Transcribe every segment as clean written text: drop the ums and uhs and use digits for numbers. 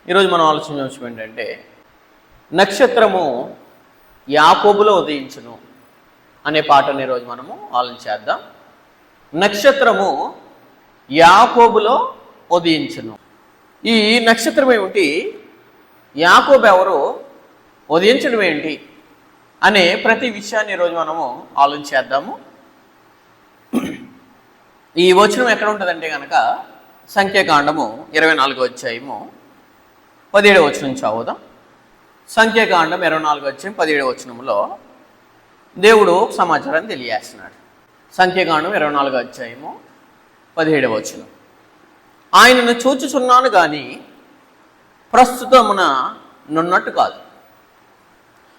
ఈరోజు మనం ఆలోచించిన విషయం ఏంటంటే నక్షత్రము యాకోబులో ఉదయించును అనే పాటను ఈరోజు మనము ఆలోచించేద్దాం. నక్షత్రము యాకోబులో ఉదయించును. ఈ నక్షత్రం ఏమిటి, యాకోబు ఎవరు, ఉదయించడం ఏంటి అనే ప్రతి విషయాన్ని ఈరోజు మనము ఆలోచించేద్దాము. ఈ వచనం ఎక్కడ ఉంటుందంటే కనుక సంఖ్యాకాండము 24వ అధ్యాయము 17వ వచనం చదువుదాం. సంఖ్యాకాండం 24వ అధ్యాయం 17వ వచనంలో దేవుడు సమాచారాన్ని తెలియజేస్తున్నాడు. సంఖ్యాకాండం 24వ అధ్యాయము 17వ వచనం, ఆయనను చూచుచున్నాను కానీ ప్రస్తుతమున నున్నట్టు కాదు.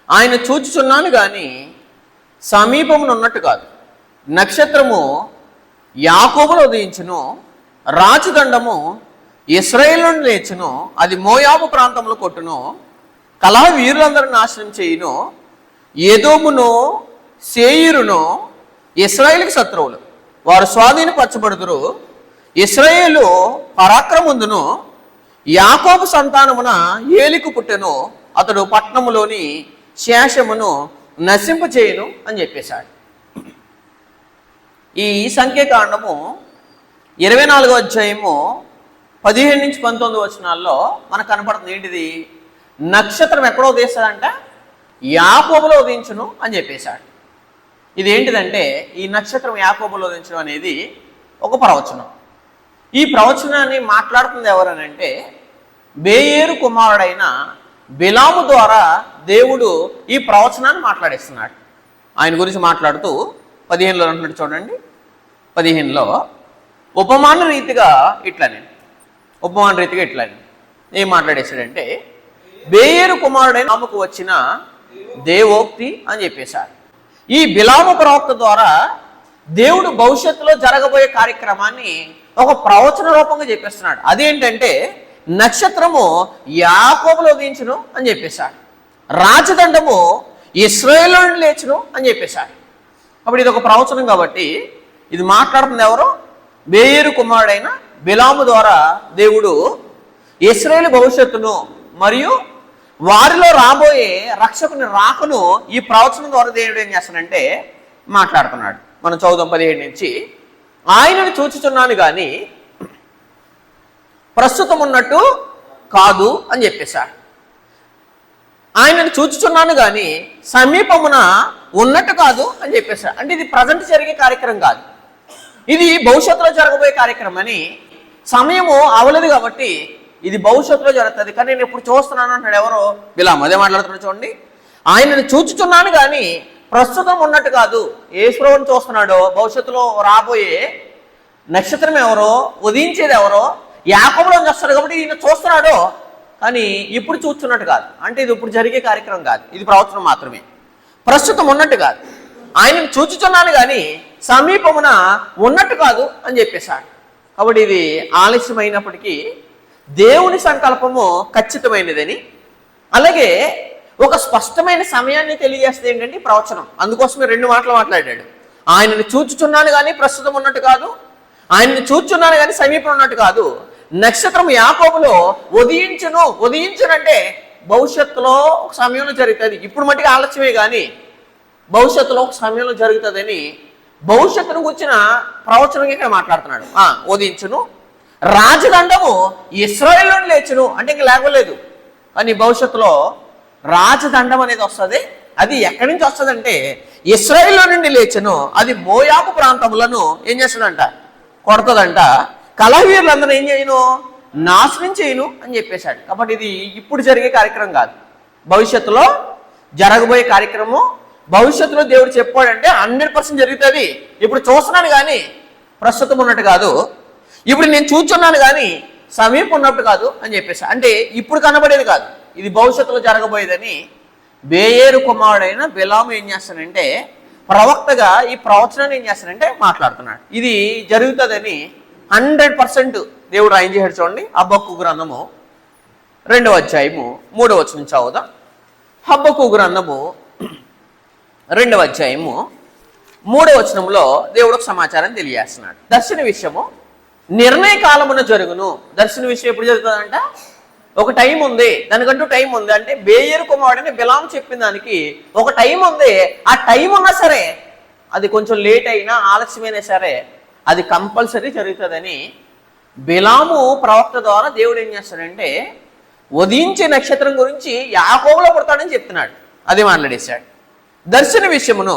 ఆయన చూచుచున్నాను కానీ సమీపమున ఉన్నట్టు కాదు. నక్షత్రము యాకోబులో ఉదయించును, రాజదండము ఇశ్రాయేలు నుండి లేచును, అది మోయాబు ప్రాంతంలో కొట్టును, కలహ వీరులందరిని నాశనం చేయును. ఏదోమును సేయీరును ఇశ్రాయేలుకి శత్రువులు, వారు స్వాధీనపరచబడుదురు. ఇశ్రాయేలు పరాక్రమందును, యాకోబు సంతానమున ఏలికు పుట్టెను, అతడు పట్టణములోని శేషమును నశింపచేయును అని చెప్పేశాడు. ఈ సంఖ్యాకాండము 24వ అధ్యాయము 17 నుంచి 19 వచనాల్లో మనకు కనపడుతుంది ఏంటిది, నక్షత్రం ఎక్కడో ఉదయిస్తాడంట, యాకోబులో ఉదయించును అని చెప్పేశాడు. ఇది ఏంటిదంటే ఈ నక్షత్రం యాకోబులో ఉదయించడం అనేది ఒక ప్రవచనం. ఈ ప్రవచనాన్ని మాట్లాడుతుంది ఎవరనంటే బేయేరు కుమారుడైన బిలాము ద్వారా దేవుడు ఈ ప్రవచనాన్ని మాట్లాడేస్తున్నాడు. ఆయన గురించి మాట్లాడుతూ 15లో అంటున్నాడు చూడండి. 15లో ఉపమాన రీతిగా ఇట్లనే ఏం మాట్లాడేశాడంటే బేయేరు కుమారుడైన బిలాముకు వచ్చిన దేవోక్తి అని చెప్పేశాడు. ఈ బిలాము ప్రవక్త ద్వారా దేవుడు భవిష్యత్తులో జరగబోయే కార్యక్రమాన్ని ఒక ప్రవచన రూపంగా చెప్పేస్తున్నాడు. అదేంటంటే నక్షత్రము యాకోబులో ఉదయించును అని చెప్పేశాడు, రాజదండము ఇశ్రాయేలు నుండి లేచును అని చెప్పేశాడు. అప్పుడు ఇది ఒక ప్రవచనం కాబట్టి ఇది మాట్లాడుతుంది ఎవరు, బేయేరు కుమారుడైన బిలాము ద్వారా దేవుడు ఇశ్రాయేలు భవిష్యత్తును మరియు వారిలో రాబోయే రక్షకుని రాకను ఈ ప్రవచనం ద్వారా దేవుడు ఏం చేస్తాడంటే మాట్లాడుతున్నాడు. మనం చదువుదాం 17 నుంచి. ఆయనను చూచుచున్నాను కానీ ప్రస్తుతం ఉన్నట్టు కాదు అని చెప్పేశాడు. ఆయనను చూచుచున్నాను కానీ సమీపమున ఉన్నట్టు కాదు అని చెప్పేశాడు. అంటే ఇది ప్రజెంట్ జరిగే కార్యక్రమం కాదు, ఇది భవిష్యత్తులో జరగబోయే కార్యక్రమం అని. సమయము అవలేదు కాబట్టి ఇది భవిష్యత్తులో జరుగుతుంది, కానీ నేను ఇప్పుడు చూస్తున్నాను అంటాడు ఎవరో బిలాము. అదే మాట్లాడుతున్నాడు చూడండి. ఆయనను చూచుచున్నాను కానీ ప్రస్తుతం ఉన్నట్టు కాదు. యేసుప్రభువుని చూస్తున్నాడో, భవిష్యత్తులో రాబోయే నక్షత్రం ఎవరో, ఉదయించేది ఎవరో యాకోబులో వస్తాడు కాబట్టి ఈయన చూస్తున్నాడో, కానీ ఇప్పుడు చూస్తున్నట్టు కాదు. అంటే ఇది ఇప్పుడు జరిగే కార్యక్రమం కాదు, ఇది ప్రవచనం మాత్రమే. ప్రస్తుతం ఉన్నట్టు కాదు. ఆయనను చూచుచున్నాను కానీ సమీపమున ఉన్నట్టు కాదు అని చెప్పేశాడు. కాబట్టి ఇది ఆలస్యమైనప్పటికీ దేవుని సంకల్పము ఖచ్చితమైనదని, అలాగే ఒక స్పష్టమైన సమయాన్ని తెలియజేస్తే ఏంటంటే ప్రవచనం. అందుకోసమే 2 మాటలు మాట్లాడాడు. ఆయనను చూచుచున్నాను కానీ ప్రస్తుతం ఉన్నట్టు కాదు, ఆయనను చూచుచున్నాను కానీ సమీపం ఉన్నట్టు కాదు. నక్షత్రం యాకోబులో ఉదయించునంటే భవిష్యత్తులో ఒక సమయంలో జరుగుతుంది. ఇప్పుడు మట్టిగా ఆలస్యమే కానీ భవిష్యత్తులో ఒక సమయంలో జరుగుతుందని భవిష్యత్తును గురించిన ప్రవచనం ఇక్కడ మాట్లాడుతున్నాడు. ఉదయించును, రాజదండము ఇశ్రాయేలు నుండి లేచును అంటే ఇంక లేవలేదు, కానీ భవిష్యత్తులో రాజదండం అనేది వస్తుంది. అది ఎక్కడి నుంచి వస్తుందంటే ఇశ్రాయేలు నుండి లేచును, అది మోయాబు ప్రాంతములను ఏం చేస్తుందంట, కొడుతుందంట. కలహవీరులందరూ ఏం చేయను, నాశనం చేయను అని చెప్పేశాడు. కాబట్టి ఇది ఇప్పుడు జరిగే కార్యక్రమం కాదు, భవిష్యత్తులో జరగబోయే కార్యక్రమం. భవిష్యత్తులో దేవుడు చెప్పాడంటే 100% జరుగుతుంది. ఇప్పుడు చూస్తున్నాను కానీ ప్రస్తుతం ఉన్నట్టు కాదు, ఇప్పుడు నేను చూస్తున్నాను కానీ సమీపం ఉన్నట్టు కాదు అని చెప్పేసి. అంటే ఇప్పుడు కనబడేది కాదు, ఇది భవిష్యత్తులో జరగబోయేదని బేయేరు కుమారుడైన బిలాము ఏం చేస్తానంటే ప్రవక్తగా ఈ ప్రవచనాన్ని ఏం చేస్తానంటే మాట్లాడుతున్నాడు. ఇది జరుగుతుందని 100% దేవుడు రాయం చేశాడు. చూడండి, హబక్కూ గ్రంథము 2వ అధ్యాయము 3వ వచనం చదువుదాం. హబక్కూ గ్రంథము 2వ అధ్యాయము 3వ వచనంలో దేవుడు సమాచారం తెలియజేస్తున్నాడు. దర్శన విషయము నిర్ణయ కాలమున జరుగును. దర్శన విషయం ఎప్పుడు జరుగుతుందంట, ఒక టైం ఉంది, దానికంటూ టైం ఉంది. అంటే బేయేరు కుమారుడని బిలాము చెప్పిన దానికి ఒక టైం ఉంది. ఆ టైం ఉన్నా సరే, అది కొంచెం లేట్ అయినా ఆలస్యమైనా సరే అది కంపల్సరీ జరుగుతుందని బిలాము ప్రవక్త ద్వారా దేవుడు ఏం చేస్తాడంటే ఉదయించే నక్షత్రం గురించి యాకోబులో పుడతాడని చెప్తున్నాడు. అదే మాట్లాడేశాడు. దర్శన విషయమును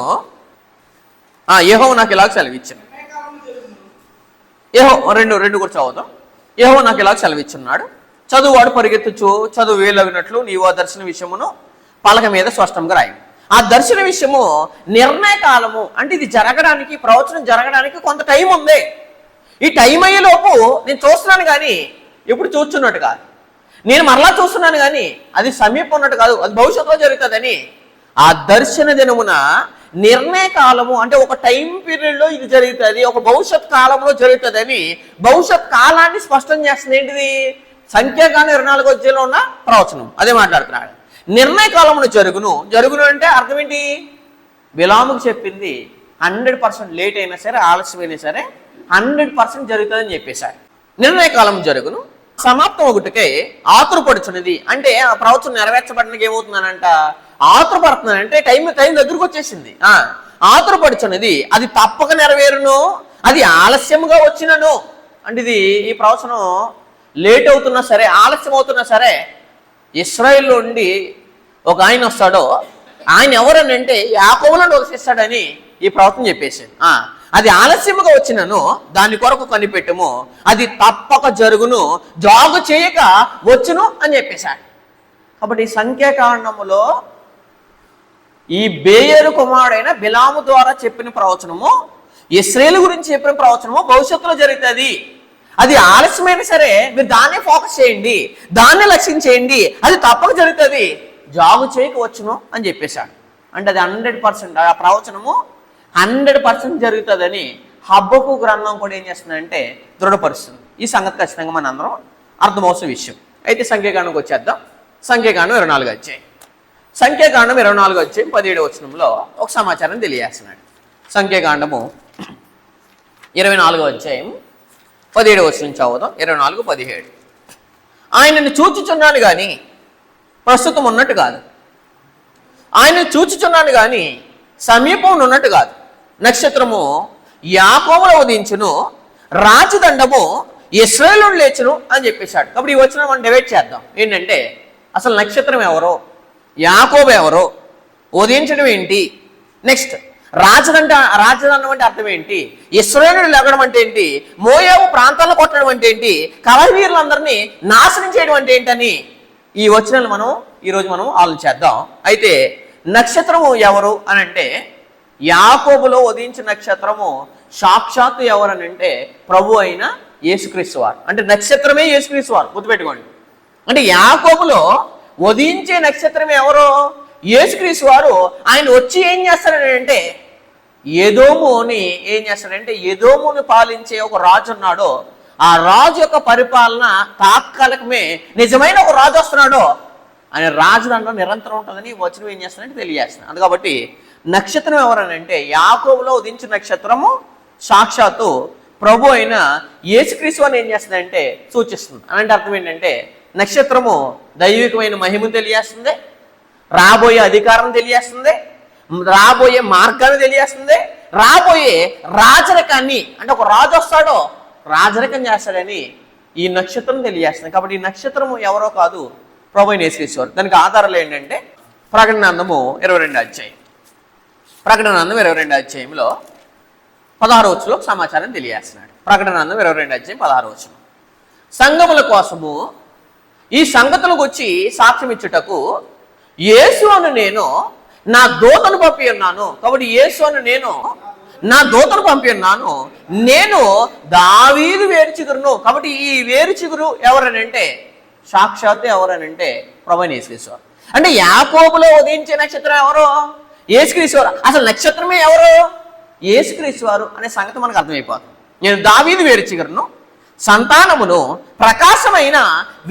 యెహోవా నాకు ఇలాగ సెలవిచ్చాను. రెండు కూడా చదువుతాం. యెహోవా నాకు ఇలాగ సెలవిచ్చున్నాడు, చదువువాడు పరిగెత్తుచు చదువు వేలవినట్లు నీవు ఆ దర్శన విషయమును పలక మీద స్పష్టంగా రాయి. ఆ దర్శన విషయము నిర్ణయ కాలము, అంటే ఇది జరగడానికి, ప్రవచనం జరగడానికి కొంత టైం ఉంది. ఈ టైం అయ్యేలోపు నేను చూస్తున్నాను కానీ ఎప్పుడు చూస్తున్నట్టు కాదు, నేను మరలా చూస్తున్నాను కానీ అది సమీపం ఉన్నట్టు కాదు, అది భవిష్యత్తులో జరుగుతుందని ఆ దర్శన దినమున నిర్ణయ కాలము, అంటే ఒక టైం పీరియడ్లో ఇది జరుగుతుంది, ఒక భవిష్యత్ కాలంలో జరుగుతుందని భవిష్యత్ కాలాన్ని స్పష్టం చేస్తుంది. ఏంటిది? సంఖ్యాకాండం 24వ అధ్యాయంలో ఉన్న ప్రవచనం అదే మాట్లాడుతున్నాడు. నిర్ణయ కాలమును జరుగును అంటే అర్థం ఏంటి? బిలాముకు చెప్పింది 100% లేట్ అయినా సరే ఆలస్యమైనా సరే 100% జరుగుతుందని చెప్పేశారు. నిర్ణయ కాలం జరుగును, సమాప్తం ఒకటికే ఆతురపడుచున్నది. అంటే ఆ ప్రవచనం నెరవేర్చబడడానికి ఏమవుతుందనంట? ఆతురపడుతున్నానంటే టైం దగ్గరకు వచ్చేసింది. ఆతురపడుచున్నది, అది తప్పక నెరవేరును, అది ఆలస్యంగా వచ్చినను. అంటే ఇది ఈ ప్రవచనం లేట్ అవుతున్నా సరే, ఆలస్యం అవుతున్నా సరే, ఇశ్రాయేల్లో ఉండి ఒక ఆయన వస్తాడో, ఆయన ఎవరని అంటే యాకోబులో నివసిస్తాడని ఈ ప్రవచనం చెప్పేసాడు. అది ఆలస్యముగా వచ్చినను దాని కొరకు కనిపెట్టుము, అది తప్పక జరుగును, జాగు చేయక వచ్చును అని చెప్పేశాడు. కాబట్టి సంఖ్యాకాండములో ఈ బేయేరు కుమారుడైన బిలాము ద్వారా చెప్పిన ప్రవచనము, ఇశ్రాయేలు గురించి చెప్పిన ప్రవచనము భవిష్యత్తులో జరుగుతుంది. అది ఆలస్యమైనా సరే మీరు దాన్నే ఫోకస్ చేయండి, దాన్నే లక్ష్యం చేయండి, అది తప్పక జరుగుతుంది, జాగు చేయక వచ్చును అని చెప్పేశాడు. అంటే అది 100%, ఆ ప్రవచనము 100% జరుగుతుందని హబ్బకు గ్రంథం కూడా ఏం చేస్తుందంటే దృఢపరుస్తుంది. ఈ సంగతి ఖచ్చితంగా మన అందరం అర్థమవుతున్న విషయం. అయితే సంఖ్యాకాండంకి వచ్చేద్దాం. సంఖ్యాకాండం 24వ అధ్యాయం. సంఖ్యాకాండం 24వ అధ్యాయం 17వ వచనంలో ఒక సమాచారం తెలియజేస్తున్నాడు. సంఖ్యాకాండము 24వ అధ్యాయం 17వ వచనం చదువుదాం. 24:17. ఆయనను చూచుచున్నాను కానీ ప్రస్తుతం ఉన్నట్టు కాదు, ఆయనను చూచుచున్నాను కానీ సమీపం ఉన్నట్టు కాదు. నక్షత్రము యాకోబులో ఉదయించును, రాజదండము ఇశ్రాయేలు లేచును అని చెప్పేశాడు. కాబట్టి ఈ వచనం మనం డివైడ్ చేద్దాం. ఏంటంటే అసలు నక్షత్రం ఎవరో, యాకోబు ఎవరో, ఉదయించడం ఏంటి, నెక్స్ట్ రాజదండం అంటే అర్థం ఏంటి, ఇశ్రాయేలు లేగడం అంటే ఏంటి, మోయాబు ప్రాంతాల్లో కొట్టడం అంటే ఏంటి, కలహవీరులందరినీ నాశనం చేయడం అంటే ఏంటని ఈ వచనాలు ఈరోజు మనం ఆలోచిద్దాం. అయితే నక్షత్రము ఎవరు అని అంటే యాకోబులో ఉదయించిన నక్షత్రము సాక్షాత్తు ఎవరని అంటే ప్రభు అయిన యేసుక్రీస్తు వారు. అంటే నక్షత్రమే యేసుక్రీస్తు వారు, గుర్తుపెట్టుకోండి. అంటే యాకోబులో ఉదయించే నక్షత్రం ఎవరో యేసుక్రీస్తు వారు. ఆయన వచ్చి ఏం చేస్తాడంటే ఎదోముని ఏం చేస్తాడంటే ఎదోముని పాలించే ఒక రాజు ఉన్నాడో ఆ రాజు యొక్క పరిపాలన తాత్కాలికమే, నిజమైన ఒక రాజు వస్తున్నాడో ఆయన రాజదండం నిరంతరం ఉంటుందని వచనం ఏం చేస్తానంటే తెలియజేస్తున్నాను. అందు కాబట్టి నక్షత్రం ఎవరనంటే యాకోబులో ఉదయించిన నక్షత్రము సాక్షాత్తు ప్రభు అయిన యేసుక్రీస్తు అని ఏం చేస్తుందంటే సూచిస్తుంది. అంటే అర్థం ఏంటంటే నక్షత్రము దైవికమైన మహిమను తెలియజేస్తుంది, రాబోయే అధికారం తెలియజేస్తుంది, రాబోయే మార్గాన్ని తెలియజేస్తుంది, రాబోయే రాజరికాన్ని, అంటే ఒక రాజు వస్తాడో రాజరికం చేస్తాడని ఈ నక్షత్రం తెలియజేస్తుంది. కాబట్టి ఈ నక్షత్రము ఎవరో కాదు, ప్రభు అయిన యేసుక్రీస్తు వారు. దానికి ఆధారాలు ఏంటంటే ప్రకటన గ్రంథము 22వ అధ్యాయం. ప్రకటన గ్రంథం 22వ అధ్యాయంలో 16వ వచనంలో సమాచారం తెలియజేస్తున్నాడు. ప్రకటన గ్రంథం 22వ అధ్యాయం 16వ వచనం. సంఘముల కోసము ఈ సంగతులకు వచ్చి సాక్ష్యం ఇచ్చుటకు యేసు అను నేను నా దూతను పంపి ఉన్నాను. కాబట్టి యేసు అను నేను నా దూతను పంపి ఉన్నాను, నేను దావీదు వేరు చిగురును. కాబట్టి ఈ వేరు చిగురు ఎవరనంటే సాక్షాత్తు ఎవరనంటే ప్రభు అయిన యేసుక్రీస్తు వారు. అంటే యాకోబులో ఉదయించే నక్షత్రం ఎవరో యేసుక్రీస్తు వారు. అసలు నక్షత్రమే ఎవరో యేసుక్రీస్తు వారు అనే సంగతి మనకు అర్థమైపోతుంది. నేను దావీదు వేరు చిగురును, సంతానమును, ప్రకాశమైన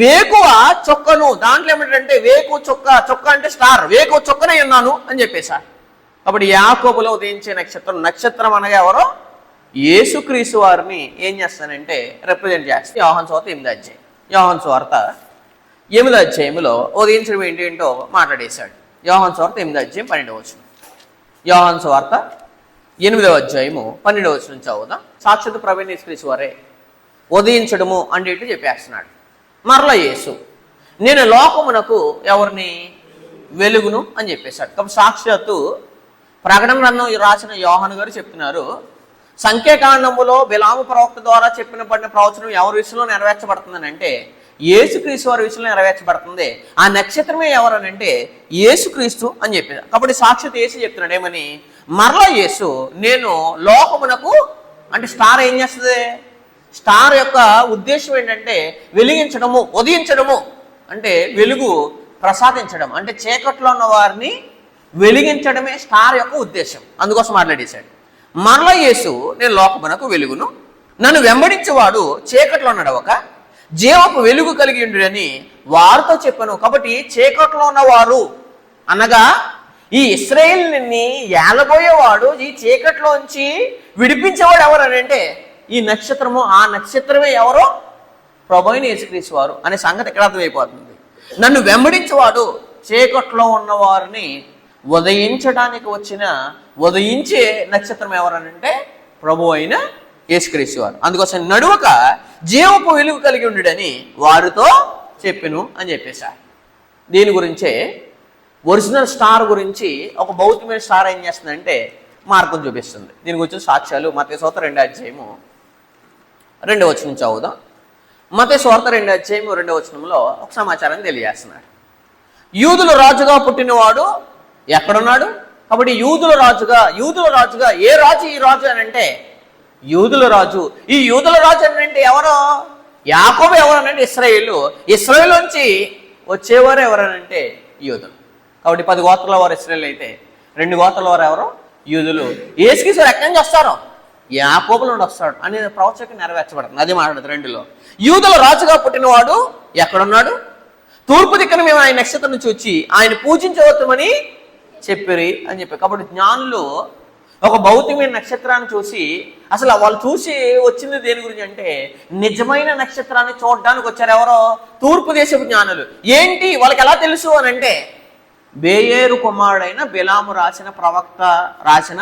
వేకువ చొక్కను. దాంట్లో ఏమిటంటే వేకు చొక్క అంటే స్టార్, వేకువ చొక్కనే ఉన్నాను అని చెప్పేశారు. కాబట్టి యాకోబులో ఉదయించే నక్షత్రం అనగా ఎవరో యేసుక్రీస్తు వారిని ఏం చేస్తానంటే రిప్రజెంట్ చేస్తాను. యోహాను సువార్త 8వ అధ్యాయం. యోహాను సువార్త 8వ అధ్యాయంలో ఉదయించడం ఏంటో మాట్లాడేశాడు. యోహాను సువార్త 8వ అధ్యాయం 12వ వచనం. యోహాను సువార్త 8వ అధ్యాయము 12వ వచనం చదువుదాం. సాక్షాత్ ప్రభువైన యేసుక్రీస్తు వారే ఉదయించడము అంటే ఏంటో చెప్పేస్తున్నాడు. మరలా యేసు నేను లోకమునకు ఎవరిని వెలుగును అని చెప్పేశాడు. కాబట్టి సాక్షాత్తు ప్రకటన గ్రంథం రాసిన యోహాను గారు చెప్తున్నారు, సంఖ్యాకాండములో బిలాము ప్రవక్త ద్వారా పడిన ప్రవచనం ఎవరి విషయంలో నెరవేర్చబడుతుందని అంటే యేసుక్రీస్తు వారి విషయంలో నెరవేర్చబడుతుంది. ఆ నక్షత్రమే ఎవరనంటే యేసుక్రీస్తు అని చెప్పారు. కాబట్టి సాక్షాత్ యేసు చెప్తున్నాడు ఏమని, మరలా యేసు నేను లోకమునకు అంటే స్టార్ ఏం చేస్తుంది? స్టార్ యొక్క ఉద్దేశం ఏంటంటే వెలిగించడము, ఉదయించడము అంటే వెలుగు ప్రసాదించడం, అంటే చీకట్లో ఉన్న వారిని వెలిగించడమే స్టార్ యొక్క ఉద్దేశం. అందుకోసం మాట్లాడేశాడు. మరలా యేసు నేను లోకమునకు వెలుగును, నన్ను వెంబడించేవాడు చీకట్లో నడవక జీవపు వెలుగు కలిగి ఉండునని వారితో చెప్పాను. కాబట్టి చీకట్లో ఉన్నవారు అనగా ఈ ఇశ్రాయేలుని ఏలబోయేవాడు, ఈ చీకట్లోంచి విడిపించేవాడు ఎవరు అని అంటే ఈ నక్షత్రము. ఆ నక్షత్రమే ఎవరో? ప్రభువైన యేసుక్రీస్తు వారు అనే సంగతి ఇక్కడ అర్థమైపోతుంది. నన్ను వెంబడించేవాడు చీకట్లో ఉన్నవారిని ఉదయించడానికి వచ్చిన ఉదయించే నక్షత్రం ఎవరనంటే ప్రభు అయిన యేసుక్రీస్తు వారు. అందుకోసం నడువక జీవపు వెలుగు కలిగి ఉండడని వారితో చెప్పెను అని చెప్పేశారు. దీని గురించే ఒరిజినల్ స్టార్ గురించి ఒక భౌతికమైన స్టార్ ఏం చేస్తుందంటే మార్గం చూపిస్తుంది. దీని గురించి సాక్ష్యాలు మత్తయి సువార్త 2వ అధ్యాయము 2వ వచనం చదువుదాం. మత్తయి సువార్త 2వ అధ్యాయము 2వ వచనంలో ఒక సమాచారాన్ని తెలియజేస్తున్నాడు. యూదుల రాజుగా పుట్టినవాడు ఎక్కడున్నాడు? కాబట్టి యూదుల రాజుగా ఏ రాజు? ఈ రాజు అని అంటే యూదుల రాజు. ఈ యూదుల రాజు అని అంటే ఎవరో? యాకోబు. ఎవరనంటే ఇశ్రాయేలు. ఇశ్రాయేలు నుంచి వచ్చేవారు ఎవరనంటే యూదులు. కాబట్టి 10 గోత్రాల వారు ఇశ్రాయేలు అయితే 2 గోత్రాల వారు ఎవరో? యూదులు. యేసుక్రీస్తు ఎక్కడి నుంచి వస్తారు? యాకోబుల నుండి వస్తాడు అనే ప్రవచనం నెరవేర్చబడుతుంది. అది మాట్లాడదు 2లో. యూదుల రాజుగా పుట్టినవాడు ఎక్కడున్నాడు? తూర్పు దిక్కున మేము ఆయన నక్షత్రం నుంచి వచ్చి ఆయన పూజించవచ్చమని చెప్పిరి అని చెప్పి. కాబట్టి జ్ఞానులు ఒక భౌతికమైన నక్షత్రాన్ని చూసి అసలు వాళ్ళు చూసి వచ్చింది దేని గురించి అంటే నిజమైన నక్షత్రాన్ని చూడడానికి వచ్చారు. ఎవరో? తూర్పు దేశపు జ్ఞానులు. ఏంటి వాళ్ళకి ఎలా తెలుసు అని అంటే బేయేరు కుమారుడైన బిలాము రాసిన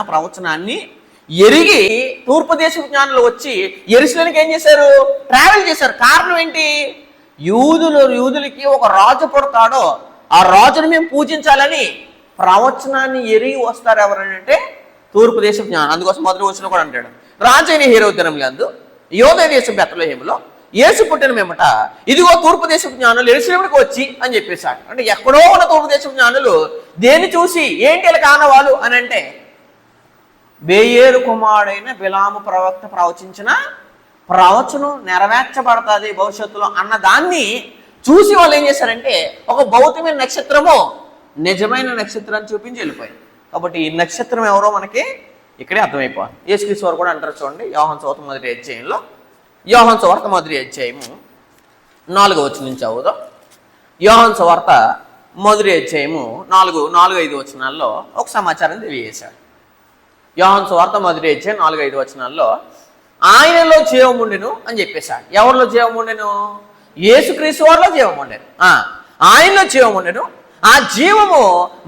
ప్రవచనాన్ని ఎరిగి తూర్పు దేశపు జ్ఞానులు వచ్చి యెరూషలేముకి ఏం చేశారు? ట్రావెల్ చేశారు. కారణం ఏంటి? యూదులకి ఒక రాజు పుడతాడో ఆ రాజుని మేము పూజించాలని ప్రవచనాన్ని ఎరిగి వస్తారు. ఎవరంటే తూర్పు దేశం జ్ఞానం. అందుకోసం మొదటి వచ్చిన కూడా అంటాడు, రాజైన హేరోద్యనంలో అందు యోదయ దేశం బెత్లెహేములో యేసు పుట్టిన మేమట ఇదిగో తూర్పు దేశపు జ్ఞానులు యెరూషలేముకి వచ్చి అని చెప్పేశాడు. అంటే ఎక్కడో ఉన్న తూర్పు దేశపు జ్ఞానులు దేన్ని చూసి ఏంటి ఇలా కానవాళ్ళు అని అంటే బేయేరు కుమారుడైన బిలాము ప్రవక్త ప్రవచించిన ప్రవచనం నెరవేర్చబడుతుంది భవిష్యత్తులో అన్న దాన్ని చూసి వాళ్ళు ఏం చేశారంటే ఒక భౌతికమైన నక్షత్రము నిజమైన నక్షత్రాన్ని చూపించి వెళ్ళిపోయింది. కాబట్టి ఈ నక్షత్రం ఎవరో మనకి ఇక్కడే అర్థమైపోవాలి. యేసుక్రీస్తు వారు కూడా అంటారు చూడండి, యోహాను సువార్త 1వ అధ్యాయంలో. యోహాను సువార్త 1వ అధ్యాయము 4వ వచనం నుంచి చదువుదాం. యోహాను సువార్త 1వ అధ్యాయము 4-5 వచనాల్లో ఒక సమాచారం తెలియజేశాడు. యోహాను సువార్త 1వ అధ్యాయం 4-5 వచనాల్లో ఆయనలో జీవం ఉండెను అని చెప్పేశాడు. ఎవరిలో జీవం ఉండెను? యేసుక్రీస్తు వారిలో జీవం ఉండెను. ఆయనలో జీవం ఉండెను. ఆ జీవము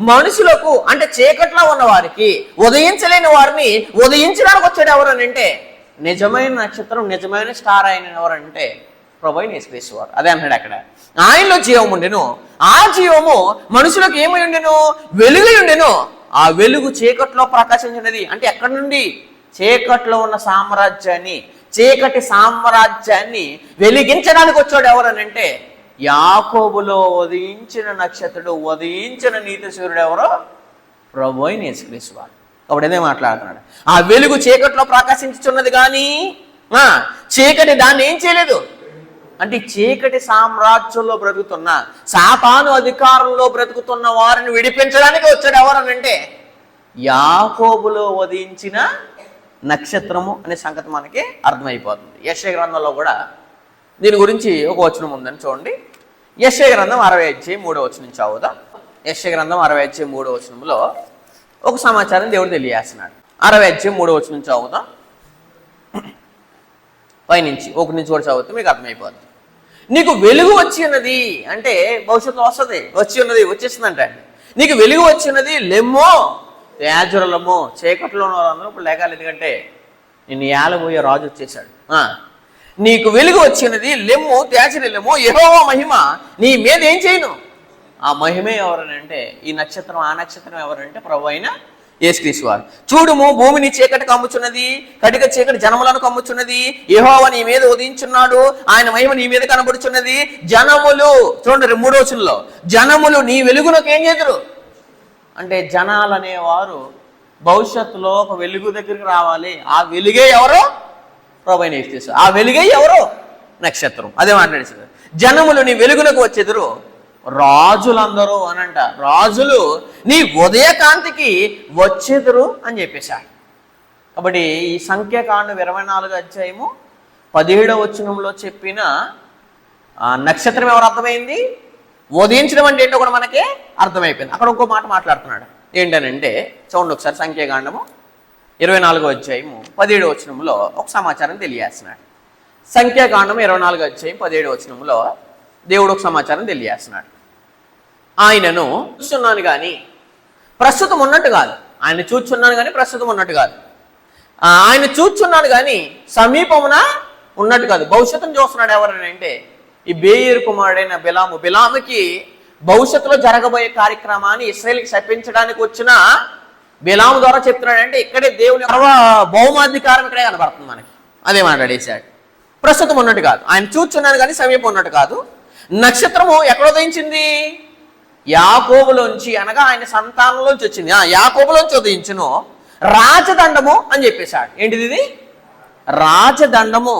మనుషులకు అంటే చీకట్లో ఉన్న వారికి, ఉదయించలేని వారిని ఉదయించడానికి వచ్చాడు ఎవరు అని అంటే నిజమైన నక్షత్రం, నిజమైన స్టార్ అయిన ఎవరంటే ప్రభువైన యేసుక్రీస్తు వారు. అదే అన్నాడు అక్కడ. ఆయనలో జీవం ఉండెను. ఆ జీవము మనుషులకు ఏమై ఉండెను? వెలుగు ఉండెను. ఆ వెలుగు చీకట్లో ప్రకాశించినది. అంటే ఎక్కడి నుండి? చీకట్లో ఉన్న చీకటి సామ్రాజ్యాన్ని వెలిగించడానికి వచ్చాడు ఎవరనంటే యాకోబులో ఉదయించిన నక్షత్రుడు, ఉదయించిన నీతి సూర్యుడు ఎవరో? ప్రభువైన యేసుక్రీస్తు వారు. కాబట్టి అదే మాట్లాడుతున్నాడు. ఆ వెలుగు చీకట్లో ప్రకాశించుచున్నది కానీ చీకటి దాన్ని ఏం చేయలేదు. అంటే చీకటి సామ్రాజ్యంలో బ్రతుకుతున్న, సాతాను అధికారంలో బ్రతుకుతున్న వారిని విడిపించడానికి వచ్చాడు ఎవరనంటే యాకోబులో ఉదయించిన నక్షత్రము అనే సంగతి మనకి అర్థమైపోతుంది. యెషయా గ్రంథంలో కూడా దీని గురించి ఒక వచనం ఉందని చూడండి. యెషయా గ్రంథం 60వ అధ్యాయం 3వ వచనం నుంచి చదువుదాం. యెషయా గ్రంథం 60వ అధ్యాయం 3వ వచనంలో ఒక సమాచారం దేవుడు తెలియజేస్తున్నాడు. 60వ అధ్యాయం 3వ వచనం నుంచి చదువుదాం. పైనుంచి 1 నుంచి కూడా చదివితే మీకు అర్థమైపోతుంది. నీకు వెలుగు వచ్చి ఉన్నది అంటే భవిష్యత్తులో వస్తుంది, వచ్చి ఉన్నది వచ్చేస్తుందంట. నీకు వెలుగు వచ్చి ఉన్నది, లెమ్మో తేజరులము, చీకట్లో వాళ్ళందరూ ఇప్పుడు లేగాలి, ఎందుకంటే నిన్ను ఏలబోయే రాజు వచ్చేసాడు. నీకు వెలుగు వచ్చినది, లెమ్ము తేజరిల్లెము, యెహోవా మహిమ నీ మీద ఏం చేయను. ఆ మహిమే ఎవరనంటే ఈ నక్షత్రం, ఆ నక్షత్రం ఎవరంటే ప్రభు అయిన యేసుక్రీస్తు వారు. చూడుము, భూమిని చీకటి కమ్ముచున్నది, కటిక చీకటి జనములను కమ్ముచున్నది, యెహోవా నీ మీద ఉదయించున్నాడు, ఆయన మహిమ నీ మీద కనబడుచున్నది. జనములు, చూడండి 3వ వచనంలో, జనములు నీ వెలుగులోకి ఏం చేదురు అంటే జనాలు అనేవారు భవిష్యత్తులో ఒక వెలుగు దగ్గరికి రావాలి. ఆ వెలుగే ఎవరో ప్రభు అయిన యేసుక్రీస్తు. ఆ వెలుగే ఎవరో నక్షత్రం. అదే మాట్లాడేసారు. జనములు నీ వెలుగులకు వచ్చేదురు, రాజులందరూ అనంట, రాజులు నీ ఉదయకాంతికి వచ్చేదురు అని చెప్పేశాడు. కాబట్టి ఈ సంఖ్యాకాండం 24వ అధ్యాయము 17వ వచనంలో చెప్పిన నక్షత్రం ఎవరు అర్థమైంది, ఉదయించడం అంటే ఏంటో కూడా మనకే అర్థమైపోయింది. అక్కడ ఇంకో మాట మాట్లాడుతున్నాడు. ఏంటనంటే చూడండి ఒకసారి, సంఖ్యాకాండము 24వ అధ్యాయము 17వ వచనంలో ఒక సమాచారం తెలియజేస్తున్నాడు. సంఖ్యాకాండం 24వ అధ్యాయం 17వ వచనంలో దేవుడు ఒక సమాచారం తెలియజేస్తున్నాడు. ఆయనను చూస్తున్నాను కానీ ప్రస్తుతం ఉన్నట్టు కాదు, ఆయన చూచున్నాను కానీ ప్రస్తుతం ఉన్నట్టు కాదు, ఆయన చూచున్నాను కానీ సమీపమున ఉన్నట్టు కాదు, భవిష్యత్తును చూస్తున్నాడు. ఎవరని అంటే ఈ బేయేరు కుమారుడైన బిలాము. బిలాముకి భవిష్యత్తులో జరగబోయే కార్యక్రమాన్ని ఇశ్రాయేలుకి శపించడానికి వచ్చిన బిలాము ద్వారా చెప్తున్నాడంటే ఇక్కడే దేవుని భౌమాధికారం ఇక్కడే కనబడుతుంది మనకి. అదే మాట్లాడేశాడు. ప్రస్తుతం ఉన్నట్టు కాదు, ఆయన చూచున్నాను కానీ సమీపం ఉన్నట్టు కాదు. నక్షత్రము ఎక్కడ ఉదయించింది, యాకోబులోంచి, అనగా ఆయన సంతానంలోంచి వచ్చింది. యాకోబులోంచి ఉదయించును, రాజదండము అని చెప్పేశాడు. ఏంటిది ఇది, రాజదండము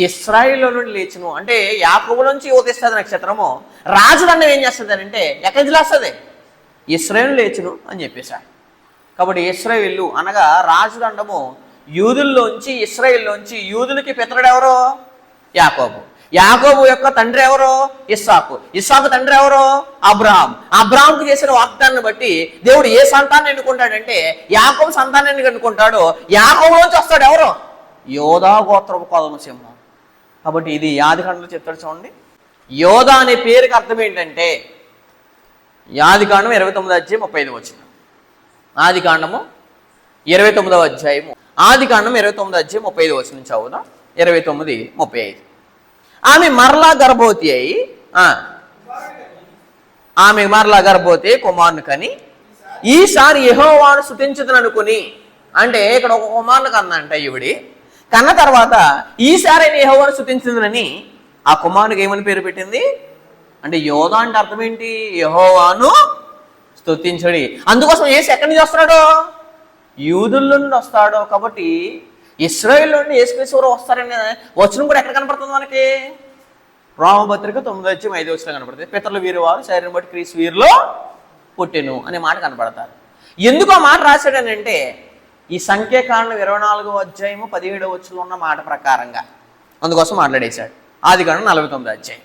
ఇశ్రాయేలు నుండి లేచును. అంటే యాకోబులోంచి ఉదయిస్తుంది నక్షత్రము, రాజదండం ఏం చేస్తుంది అని అంటే ఎక్కడి నుంచి లేస్తుంది, ఇశ్రాయేలు లేచును అని చెప్పేశాడు. కాబట్టి ఇశ్రాయేలు అనగా రాజదండము యూదుల్లోంచి, ఇశ్రాయేల్లోంచి. యూదులకి పితరుడు ఎవరు, యాకోబు. యాకోబు యొక్క తండ్రి ఎవరు, ఇస్సాకు. ఇస్సాకు తండ్రి ఎవరు, అబ్రహాం. అబ్రహాంకు చేసిన వాగ్దానాన్ని బట్టి దేవుడు ఏ సంతానాన్ని ఎన్నుకుంటాడంటే యాకోబు సంతానాన్ని ఎన్నుకుంటాడు. యాకోబులోంచి వస్తాడు ఎవరు, యోధా గోత్రపు కొదమ సింహం. కాబట్టి ఇది ఆదికాండంలో చెప్తాడు చూడండి. యోధా అనే పేరుకి అర్థం ఏంటంటే ఆదికాండం 29వ అధ్యాయం 35వ వచనం. ఆదికాండము 29వ అధ్యాయము, ఆదికాండం 29వ అధ్యాయం 35వ వచనం చదువుదాం. 29:35. ఆమె మరలా గర్భవతి అయి కుమారుని కని ఈసారి యెహోవాను స్తుతించుదును అనుకుని, అంటే ఇక్కడ ఒక కుమారుని కన్నంట ఈవిడి. కన్న తర్వాత ఈసారి యెహోవాను స్తుతించుదునని ఆ కుమారునికి ఏమని పేరు పెట్టింది అంటే యోధా అంటే అర్థం ఏంటి, యెహోవాను స్తుతించడి. అందుకోసం యేసు ఎక్కడి నుంచి వస్తున్నాడు, యూదుల నుండి వస్తాడు. కాబట్టి ఇశ్రాయేల్ నుండి యేసుక్రీస్తు వస్తారని వచనం కూడా ఎక్కడ కనపడుతుంది మనకి, రోమపత్రిక 9వ అధ్యాయం 5వ వచనం కనపడుతుంది. పితరుల వీరు వారు శరీరం బట్టి క్రీస్తు వీరిలో పుట్టెను అనే మాట కనపడతారు. ఎందుకు ఆ మాట రాశాడని అంటే ఈ సంఖ్యాకాండం 24వ అధ్యాయము 17వ వచనంలో ఉన్న మాట ప్రకారంగా అందుకోసం మాట్లాడేశాడు. ఆదికాండం 49వ అధ్యాయం,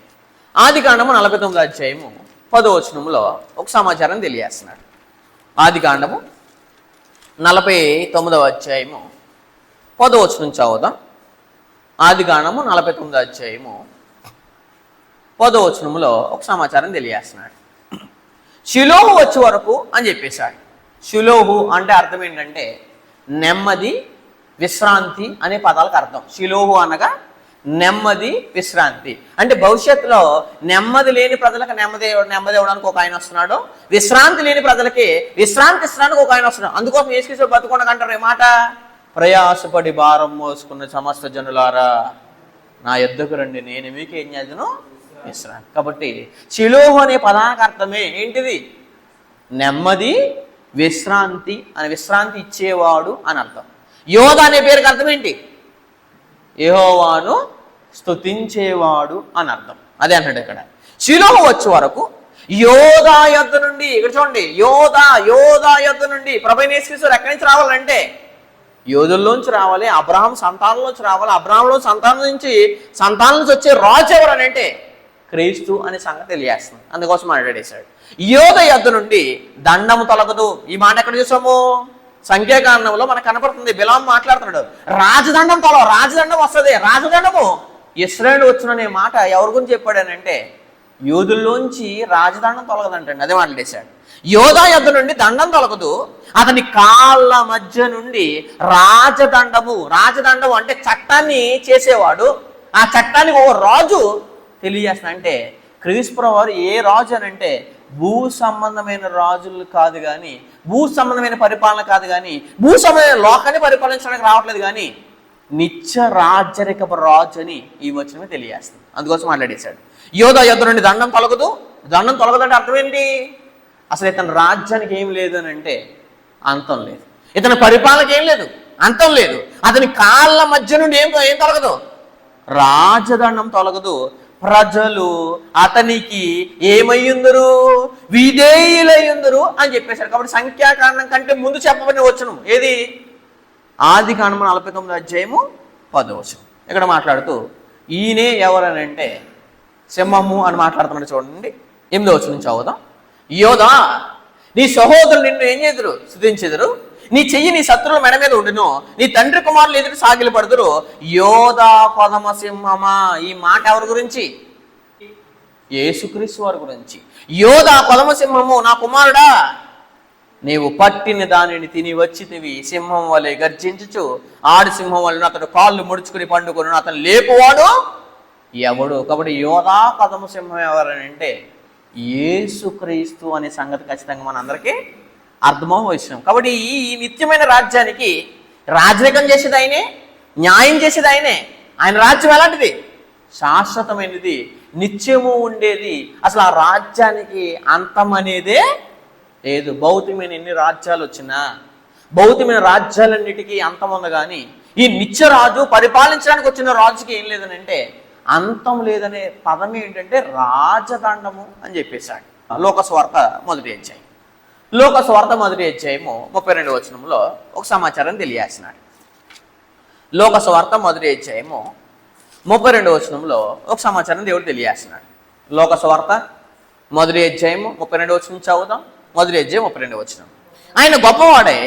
ఆదికాండము 49వ అధ్యాయము 10వ వచనంలో ఒక సమాచారం తెలియజేస్తున్నాడు. ఆదికాండము 49వ అధ్యాయము 10వ వచనం చదువుదాం. ఆదికాండము 49వ అధ్యాయము 10వ వచనంలో ఒక సమాచారం తెలియజేస్తున్నాడు. షిలోహు వచ్చే వరకు అని చెప్పేశాడు. షిలోహు అంటే అర్థం ఏంటంటే నెమ్మది, విశ్రాంతి అనే పదాలకు అర్థం. షిలోహు అనగా నెమ్మది, విశ్రాంతి. అంటే భవిష్యత్తులో నెమ్మది లేని ప్రజలకు నెమ్మది ఇవ్వడానికి ఒక ఆయన వస్తున్నాడు, విశ్రాంతి లేని ప్రజలకి విశ్రాంతి ఇస్తానికి ఒక ఆయన వస్తున్నాడు. అందుకోసం యేసుక్రీస్తు బతుకుండా అంటారు ఈ మాట, ప్రయాసపడి భారం మోసుకున్న సమస్త జనులారా నా యొద్దకు రండి, నేను మీకు ఏం చేద్దును, విశ్రాంతి. కాబట్టి షిలోహు అనే పదానికి అర్థమే ఏంటిది, నెమ్మది, విశ్రాంతి అని, విశ్రాంతి ఇచ్చేవాడు అని అర్థం. యోధా అనే పేరుకి అర్థం ఏంటి, యెహోవాను స్తుతించేవాడు అని అర్థం. అదే అంటాడు ఇక్కడ. షిలోహు వచ్చే వరకు యోధా యొద్ద నుండి, ఇక్కడ చూడండి, యోధా యొద్ద నుండి ప్రభువైన యేసుక్రీస్తు ఎక్కడి నుంచి రావాలంటే యోధుల్లోంచి రావాలి, అబ్రహాం సంతానంలోంచి రావాలి. అబ్రహాంలో సంతానం నుంచి వచ్చే రాజు ఎవరు అని అంటే క్రీస్తు అనే సంగతి తెలియజేస్తుంది. అందుకోసం మాట్లాడేశాడు. యోధ యొద్ద నుండి దండము తొలగదు. ఈ మాట ఎక్కడ చూసాము, సంఖ్యాకాండంలో మనకు కనపడుతుంది. బిలాము మాట్లాడుతున్నాడు, రాజదండం రాజదండం వస్తుంది, రాజదండము ఇశ్రాయేలు వచ్చును అనే మాట ఎవరి గురించి చెప్పాడనంటే యూదుల్లోంచి రాజదండం తొలగదంటండి, అదే మాట్లాడేశాడు. యోధా యొద్ద నుండి దండం తొలగదు, అతని కాళ్ళ మధ్య నుండి రాజదండము అంటే చట్టాన్ని చేసేవాడు, ఆ చట్టానికి ఒక రాజు తెలియజేస్తున్నా. అంటే క్రీస్తు వారు ఏ రాజు అని అంటే భూ సంబంధమైన రాజులు కాదు కానీ, భూ సంబంధమైన పరిపాలన కాదు కానీ, భూ సంబంధమైన లోకాన్ని పరిపాలించడానికి రావట్లేదు కానీ నిత్య రాజరికపు రాజు అని ఈ వచనమే తెలియజేస్తుంది. అందుకోసం మాట్లాడేశాడు. యోధా యొద్ద నుండి దండం తొలగదు అంటే అర్థం ఏంటి? అసలు ఇతని రాజ్యానికి ఏం లేదు అని అంటే అంతం లేదు, ఇతని పరిపాలనకి ఏం లేదు, అంతం లేదు. అతని కాళ్ళ మధ్య నుండి ఏం తొలగదు, రాజదండం తొలగదు. ప్రజలు అతనికి ఏమయ్యుందరు, విధేయులయ్యుందరు అని చెప్పేశారు. కాబట్టి సంఖ్యాకాండం కంటే ముందు చెప్పబడిన వచనం ఏది? ఆదికాండం 49 అధ్యాయము 10వ వచనం. ఇక్కడ మాట్లాడుతూ ఈయనే ఎవరని అంటే సింహము అని మాట్లాడుతున్నాడు. చూడండి 8వ వచనం నుంచి చదువుదాం. యోధా, నీ సహోదరులు నిన్ను ఏం చేదురు, స్తుతించెదరు, నీ చెయ్యి నీ శత్రువుల మెడ మీద ఉండును, నీ తండ్రి కుమారులు ఎదురు సాగిలు పడుదురు. యోధా కొదమ సింహమా, ఈ మాట ఎవరి గురించి? యేసుక్రీస్తు వారి గురించి. యోధా కొదమ సింహము, నా కుమారుడా, నీవు పట్టిన దానిని తిని వచ్చితివి, సింహం వలె గర్జించుచు ఆడి సింహం వలన అతడు కాళ్ళు ముడుచుకుని పండుకొను, అతను లేపువాడు ఎవడు? కాబట్టి యోధా కొదమ సింహం ఎవరని అంటే యేసుక్రీస్తు అనే సంగతి ఖచ్చితంగా మనందరికీ అర్థమవు విషయం. కాబట్టి ఈ నిత్యమైన రాజ్యానికి రాజరికం చేసేది ఆయనే, న్యాయం చేసేది ఆయనే. ఆయన రాజ్యం ఎలాంటిది? శాశ్వతమైనది, నిత్యము ఉండేది. అసలు ఆ రాజ్యానికి అంతం అనేదే లేదు. భౌతికమైన ఎన్ని రాజ్యాలు వచ్చినా, భౌతికమైన రాజ్యాలన్నిటికీ అంతం ఉంది. కానీ ఈ నిత్యరాజు పరిపాలించడానికి వచ్చిన రాజుకి ఏం లేదని అంటే అంతం లేదనే పదం ఏంటంటే రాజదండము అని చెప్పేశాడు. లోకస్వార్త మొదటి అధ్యాయం 32వ వచనంలో ఒక సమాచారం తెలియజేస్తున్నాడు. లోకస్వార్త మొదటి అధ్యాయము 32వ వచనంలో ఒక సమాచారం దేవుడు తెలియజేస్తున్నాడు. లోకస్వార్త మొదటి అధ్యాయము 32వ వచనం చదువుదాం. మొదటి అధ్యాయం 32వ వచనం. ఆయన గొప్పవాడే,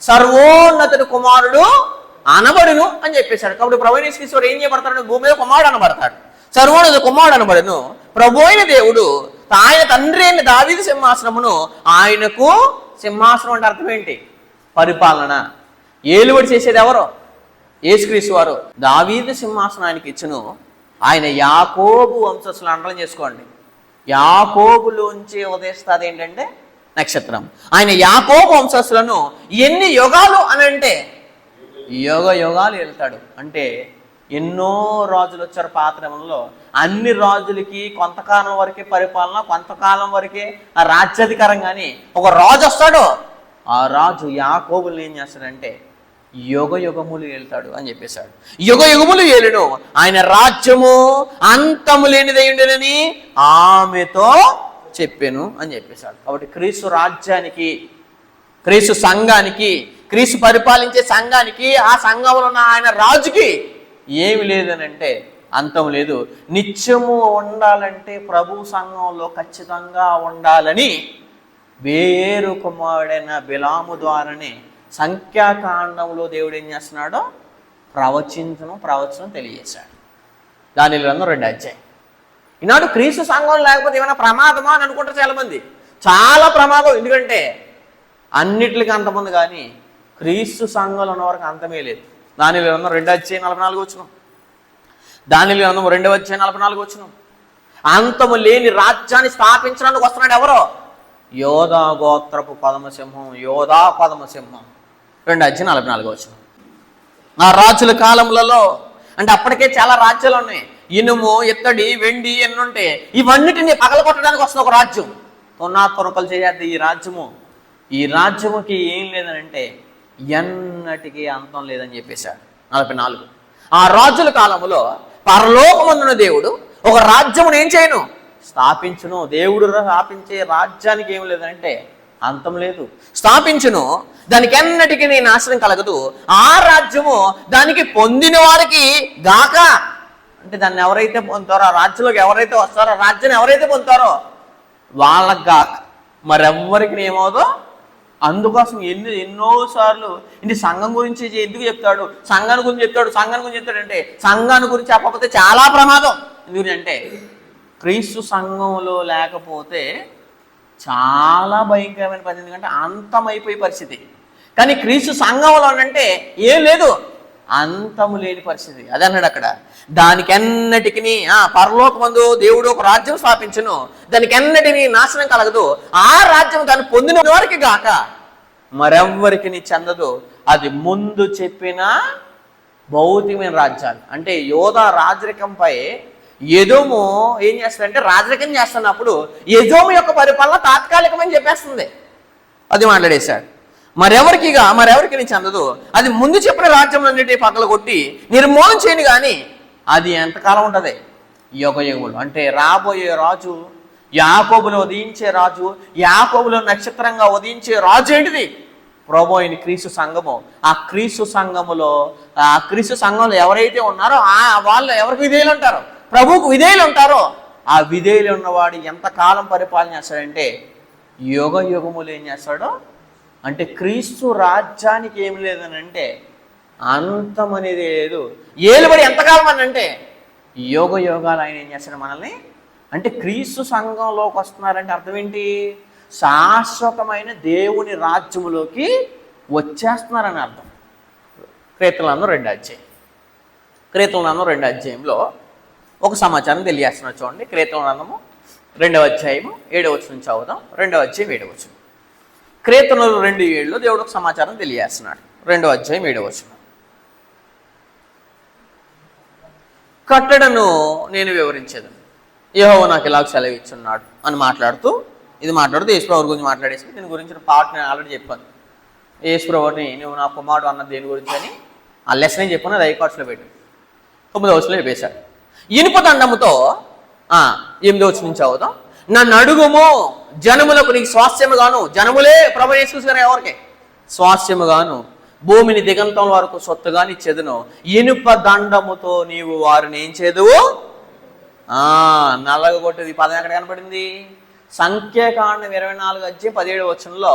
సర్వోన్నతుడు కుమారుడు అనబడును అని చెప్పేశాడు. కాబట్టి ప్రభువైన యేసుక్రీస్తు ఏం చేయబడతాడు? భూమి మీద కుమారుడు అనబడతాడు, సర్వోన్నతుడు కుమారుడు అనబడును. ప్రభు అయిన దేవుడు ఆయన తండ్రి అయిన దావీదు సింహాసనమును ఆయనకు, సింహాసనం అంటే అర్థం ఏంటి? పరిపాలన. ఏలుబడి చేసేది ఎవరో? యేసుక్రీస్తు వారు. దావీదు సింహాసనానికి ఇచ్చును, ఆయన యాకోబు వంశస్థులు అండలం చేసుకోండి. యాకోబులోంచి ఉదయిస్తుంది ఏంటంటే నక్షత్రం. ఆయన యాకోబు వంశస్థులను ఎన్ని యుగాలు అని అంటే యుగాలు వెళ్తాడు. అంటే ఎన్నో రాజులు వచ్చారు పాత్రలో. అన్ని రాజులకి కొంతకాలం వరకే పరిపాలన, కొంతకాలం వరకే రాజ్యాధికారం. కానీ ఒక రాజు వస్తాడు, ఆ రాజు యాకోబుల్ని ఏం చేస్తాడంటే యుగములు ఏలుతాడు అని చెప్పేశాడు. యుగములు ఏలును, ఆయన రాజ్యము అంతము లేనిదయ్యుండెనని ఆమెతో చెప్పాను అని చెప్పేశాడు. కాబట్టి క్రీస్తు రాజ్యానికి, క్రీస్తు సంఘానికి, క్రీస్తు పరిపాలించే సంఘానికి, ఆ సంఘంలో ఉన్న ఆయన రాజుకి ఏమి లేదని అంటే అంతం లేదు. నిత్యము ఉండాలంటే ప్రభు సంఘంలో ఖచ్చితంగా ఉండాలని వేరు కుమారుడైన బిలాము ద్వారానే సంఖ్యాకాండంలో దేవుడు ఏం చేస్తున్నాడో ప్రవచనం తెలియజేశాడు. దానిలో 2 అధ్యాయం. ఈనాడు క్రీస్తు సంఘం లేకపోతే ఏమైనా ప్రమాదమా అని అనుకుంటారు చాలామంది. చాలా ప్రమాదం. ఎందుకంటే అన్నిటికీ అంతమంది, కానీ క్రీస్తు సంఘంలో ఉన్న వరకు అంతమే లేదు. దానిలో 2 అధ్యాయం 44 వచనం. దానిలో 2వ అధ్యాయం 44 వచనం. అంతము లేని రాజ్యాన్ని స్థాపించడానికి వస్తున్నాడు ఎవరో? యోధా గోత్రపు పదమసింహం, యోధా పదమసింహం. 2 అధ్యాయం 44 వచనం. ఆ రాజుల కాలములలో అంటే అప్పటికే చాలా రాజ్యాలు ఉన్నాయి. ఇనుము, ఇత్తడి, వెండి ఎన్ని ఉంటాయి. ఇవన్నిటిని పగలగొట్టడానికి వస్తుంది ఒక రాజ్యం. తొనాత్మరకలు చేయాలి ఈ రాజ్యముకి ఏం లేదని అంటే ఎన్నటికీ అంతం లేదని చెప్పేశాడు. 44. ఆ రాజుల కాలములో పరలోకమందున దేవుడు ఒక రాజ్యమును ఏం చేయను? స్థాపించును. దేవుడు స్థాపించే రాజ్యానికి ఏం లేదంటే అంతం లేదు. స్థాపించును, దానికి ఎన్నటికీ నాశనం కలగదు. ఆ రాజ్యము దానికి పొందిన వారికి గాక. అంటే దాన్ని ఎవరైతే పొందుతారో, ఆ రాజ్యంలోకి ఎవరైతే వస్తారో, ఆ రాజ్యాన్ని ఎవరైతే పొందుతారో వాళ్ళకి గాక, మరెవ్వరికి ఏమవుదో అందుకోసం ఎన్నోసార్లు ఇంటి సంఘం గురించి ఎందుకు చెప్తాడు, సంఘాన్ని గురించి చెప్తాడంటే సంఘాన్ని గురించి చెప్పకపోతే చాలా ప్రమాదం. ఎందుకంటే క్రీస్తు సంఘంలో లేకపోతే చాలా భయంకరమైన పరిస్థితి, ఎందుకంటే అంతమైపోయే పరిస్థితి. కానీ క్రీస్తు సంఘంలో అంటే ఏం లేదు, అంతము లేని పరిస్థితి. అదే అన్నాడు అక్కడ, దానికెన్నటికి పరలోకమందు దేవుడు ఒక రాజ్యం స్థాపించును, దానికెన్నటికి నాశనం కలగదు, ఆ రాజ్యం దాన్ని పొందిన వారికి గాక మరెవ్వరికి చెందదు. అది ముందు చెప్పిన భౌతికమైన రాజ్యాలు. అంటే యోధా రాజరికంపై ఎదోము ఏం చేస్తుందంటే రాజరికం చేస్తున్నప్పుడు ఎదోము యొక్క పరిపాలన తాత్కాలికమని చెప్పేస్తుంది. అది మాట్లాడేశాడు. మరెవరికి చెందదు, అది ముందు చెప్పిన రాజ్యంలన్నిటి పక్కలు కొట్టి నిర్మూలన చేయను కానీ అది ఎంతకాలం ఉంటుంది, యుగయుగములు. అంటే రాబోయే రాజు, యాకోబులో ఉదయించే రాజు, యాకోబులో నక్షత్రంగా ఉదయించే రాజు ఏంటిది, ప్రభు అయిన క్రీస్తు సంఘము. ఆ క్రీస్తు సంఘంలో ఎవరైతే ఉన్నారో వాళ్ళు ఎవరికి విధేయులు ఉంటారో, ప్రభువుకు విధేయులు ఉంటారో, ఆ విధేయులు ఉన్నవాడు ఎంతకాలం పరిపాలన చేస్తాడంటే యుగయుగములు ఏం చేస్తాడో. అంటే క్రీస్తు రాజ్యానికి ఏమి లేదని అంటే అంతం అనేది లేదు. ఏలుబడి ఎంతకాలం అని అంటే యోగాలు ఆయన ఏం చేస్తాడు మనల్ని. అంటే క్రీస్తు సంఘంలోకి వస్తున్నారంటే అర్థం ఏంటి, శాశ్వతమైన దేవుని రాజ్యములోకి వచ్చేస్తున్నారని అర్థం. క్రీస్తులందరూ 2వ అధ్యాయంలో ఒక సమాచారం తెలియజేస్తున్నారు. చూడండి, క్రీస్తులందము 2వ అధ్యాయము 7వ వచనం నుంచి చదువుదాం. 2వ అధ్యాయం 7వ వచనం. క్రీస్తులు 2:7లో దేవుడు ఒక సమాచారం తెలియజేస్తున్నాడు. 2వ అధ్యాయం 7వ వచనం. కట్టడను నేను వివరించేది, యెహోవా నాకు ఇలాగ సెలవిచ్చున్నాడు అని మాట్లాడుతూ యేసుప్రభు గురించి మాట్లాడేసి దీని గురించిన పాట నేను ఆల్రెడీ చెప్పాను. యేసుప్రభుని నువ్వు నా కుమారుడు అన్నది దేని గురించి అని ఆ లెసన్ ఏం చెప్పాను, అది ఐకాట్స్లో పెట్టి 9వ వచనంలో చెప్పేశాడు. ఇనుప దండముతో 8వ వచనం నుంచి చదువుతాం. నన్ను అడుగుము, జనములకు నీకు స్వాస్థ్యముగాను, జనములే ప్రభు యేసు గారు ఎవరికి స్వాస్థ్యముగాను, భూమిని దిగంతం వరకు సొత్తుగాని ఇచ్చేదును, ఇనుప దండముతో నీవు వారిని ఏం చేదువు, నల్లగొట్టేది. పదం ఎక్కడ కనపడింది, సంఖ్యాకాండం 24 అధ్యాయం 17వ వచనంలో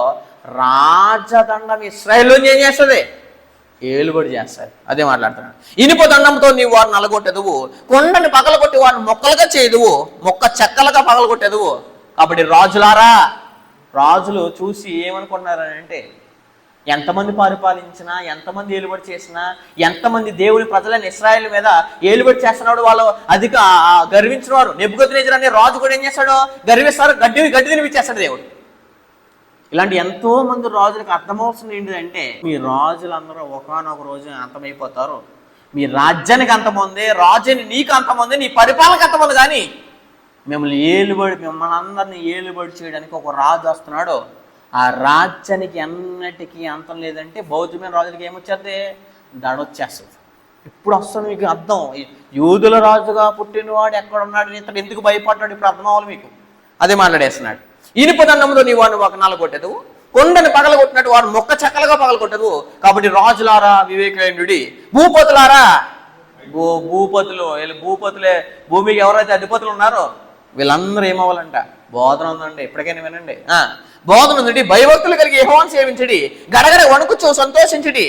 రాజదండం ఇశ్రాయేలు ఏం చేస్తుంది, ఏలుబడి చేస్తారు. అదే మాట్లాడుతున్నాడు. ఇనుప దండంతో నీవు వారిని నలగొట్టెదువు, కొండని పగలగొట్టి వారిని మొక్కలుగా చేయదువు, మొక్క చెక్కలుగా పగలగొట్టేదువు. కాబట్టి రాజులు చూసి ఏమనుకుంటున్నారని అంటే ఎంతమంది పరిపాలించినా, ఎంతమంది ఏలుబడి చేసినా, ఎంతమంది దేవుని ప్రజలని ఇశ్రాయేలు మీద ఏలుబడి చేస్తున్నాడు వాళ్ళు అధిక గర్వించిన వారు. నెబుకద్నెజరు అనే రాజు కూడా ఏం చేస్తాడో గర్విస్తారు, గడ్డి తినిపించేస్తాడు దేవుడు. ఇలాంటి ఎంతో మంది రాజులకు అర్థమవుతుంది ఏంటిదంటే మీ రాజులందరూ ఒకనొక రోజు అంతమైపోతారు. మీ రాజ్యానికి అంతమంది, రాజుని నీకు అంతమంది, నీ పరిపాలనకు అంతమంది. కానీ మిమ్మల్ని అందరినీ ఏలుబడి చేయడానికి ఒక రాజు వస్తున్నాడు. ఆ రాజ్యానికి ఎన్నటికీ అంతం లేదంటే భౌతికమైన రాజులకి ఏమొచ్చేది, దడొచ్చేస్తుంది. ఇప్పుడు వస్తుంది మీకు అర్థం. యూదుల రాజుగా పుట్టినవాడు ఎక్కడున్నాడు, ఇతడు ఎందుకు భయపడ్డాడు, ఇప్పుడు అర్థం అవ్వాలి మీకు. అదే మాట్లాడేస్తున్నాడు. ఇనుప దండంతో నీ వాడిని ఒక నలగొట్టదు, కొండని పగలగొట్టినట్టు వాడు మొక్క చెక్కలుగా పగలగొట్టదు. కాబట్టి రాజులారా వివేకైనుడి, భూపతులారా, భూపతులే, భూమికి ఎవరైతే అధిపతులు ఉన్నారో వీళ్ళందరూ ఏమవ్వాలంట, బోధన ఉందండి. ఎప్పటికైనా వినండి, బోధన ఉందండి. భయభక్తులు కలిగి యెహోవాను సేవించడి, గడగడ వణుకుచో సంతోషించడి.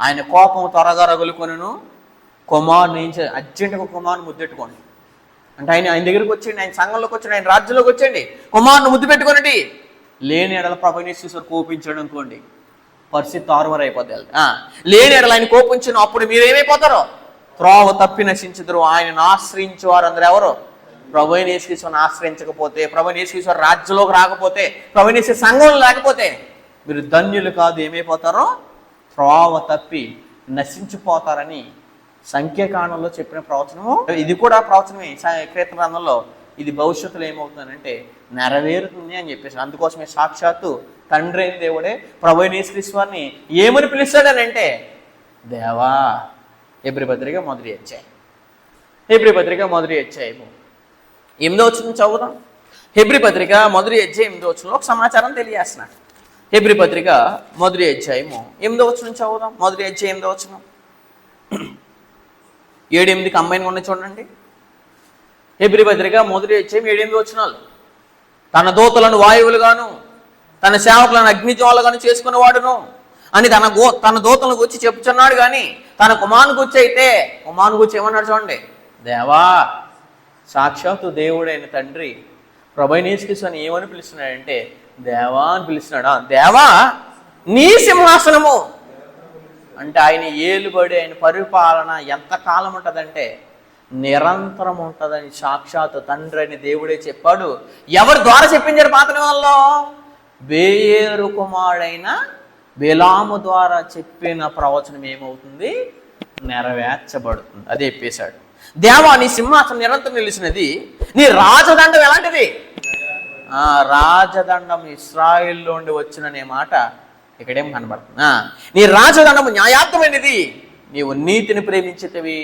ఆయన కోపం త్వరగా రగులుకొనును, కుమారుని అర్జెంటుగా కుమారుని ముద్దెట్టుకోండి. అంటే ఆయన దగ్గరికి వచ్చేయండి, ఆయన సంఘంలోకి వచ్చండి, ఆయన రాజ్యంలోకి వచ్చేయండి, కుమారుని ముద్దు పెట్టుకోనండి. లేని ఎడల ప్రభునేశ్వరు కోపించాడు అనుకోండి, పరిస్థితి తారుమారు అయిపోద్ది. లేని ఎడల ఆయన కోపించిన అప్పుడు మీరు ఏమైపోతారో త్రోవ తప్పి నశించుదురు. ఆయనను ఆశ్రయించే వారు అందరూ ఎవరు, ప్రభువైన యేసుక్రీస్తుని ఆశ్రయించకపోతే, ప్రభువైన యేసుక్రీస్తు రాజ్యంలోకి రాకపోతే, ప్రభువైన యేసు సంఘంలో లేకపోతే మీరు ధన్యులు కాదు, ఏమైపోతారో త్రోవ తప్పి నశించిపోతారని సంఖ్యాకాండంలో చెప్పిన ప్రవచనము. ఇది కూడా ప్రవచనమే. కీర్తన గ్రంథంలో ఇది భవిష్యత్తులో ఏమవుతుందనంటే నెరవేరుతుంది అని చెప్పేసి. అందుకోసమే సాక్షాత్తు తండ్రి అయిన దేవుడే ప్రభువైన యేసుక్రీస్తు వారిని ఏమని పిలుస్తాడనంటే దేవా. హెబ్రీ పత్రిక మొదటి అధ్యాయం 8వ వచనం చదువుదాం. హెబ్రీ పత్రిక మొదటి అధ్యాయం 8వ వచనంలో ఒక సమాచారం తెలియజేస్తున్నాడు. హెబ్రీ పత్రిక మొదటి అధ్యాయము 8వ వచనం చదువుదాం. మొదటి అధ్యాయం 8వ వచనం 7-8 కంబైన్ ఉన్నాయి చూడండి. హెబ్రీ పత్రిక మొదటి అధ్యాయం 7-8 వచనాలు. తన దూతలను వాయువులుగాను తన సేవకులను అగ్నిజ్వాలగాను చేసుకునేవాడును అని తన దూతలను గురించి చెప్పుచున్నాడు. కానీ తన కుమారుని గురించి అయితే కుమారుని గురించి ఏమన్నాడు చూడండి, దేవా, సాక్షాత్తు దేవుడైన తండ్రి ప్రభువైన యేసుక్రీస్తుని ఏమని పిలుస్తున్నాడంటే దేవా అని పిలుస్తున్నాడా. దేవా, నీ సింహాసనము అంటే ఆయన ఏలుబడి, ఆయన పరిపాలన ఎంతకాలం ఉంటుందంటే నిరంతరం ఉంటుందని సాక్షాత్తు తండ్రి అని దేవుడే చెప్పాడు. ఎవరి ద్వారా చెప్పించారు పాత నిబంధనలో? బేయేరు కుమారుడైన బిలాము ద్వారా చెప్పిన ప్రవచనం ఏమవుతుంది? నెరవేర్చబడుతుంది. అదే చెప్పేశాడు. దేవా, నీ సింహాసనం నిరంతరం నిలిచినది, నీ రాజదండం ఎలాంటిది? రాజదండం ఇశ్రాయేల్లో నుండి వచ్చిననే మాట ఇక్కడేం కనబడుతుంది. నీ రాజదండము న్యాయార్థమైనది, నీవు నీతిని ప్రేమించితివి,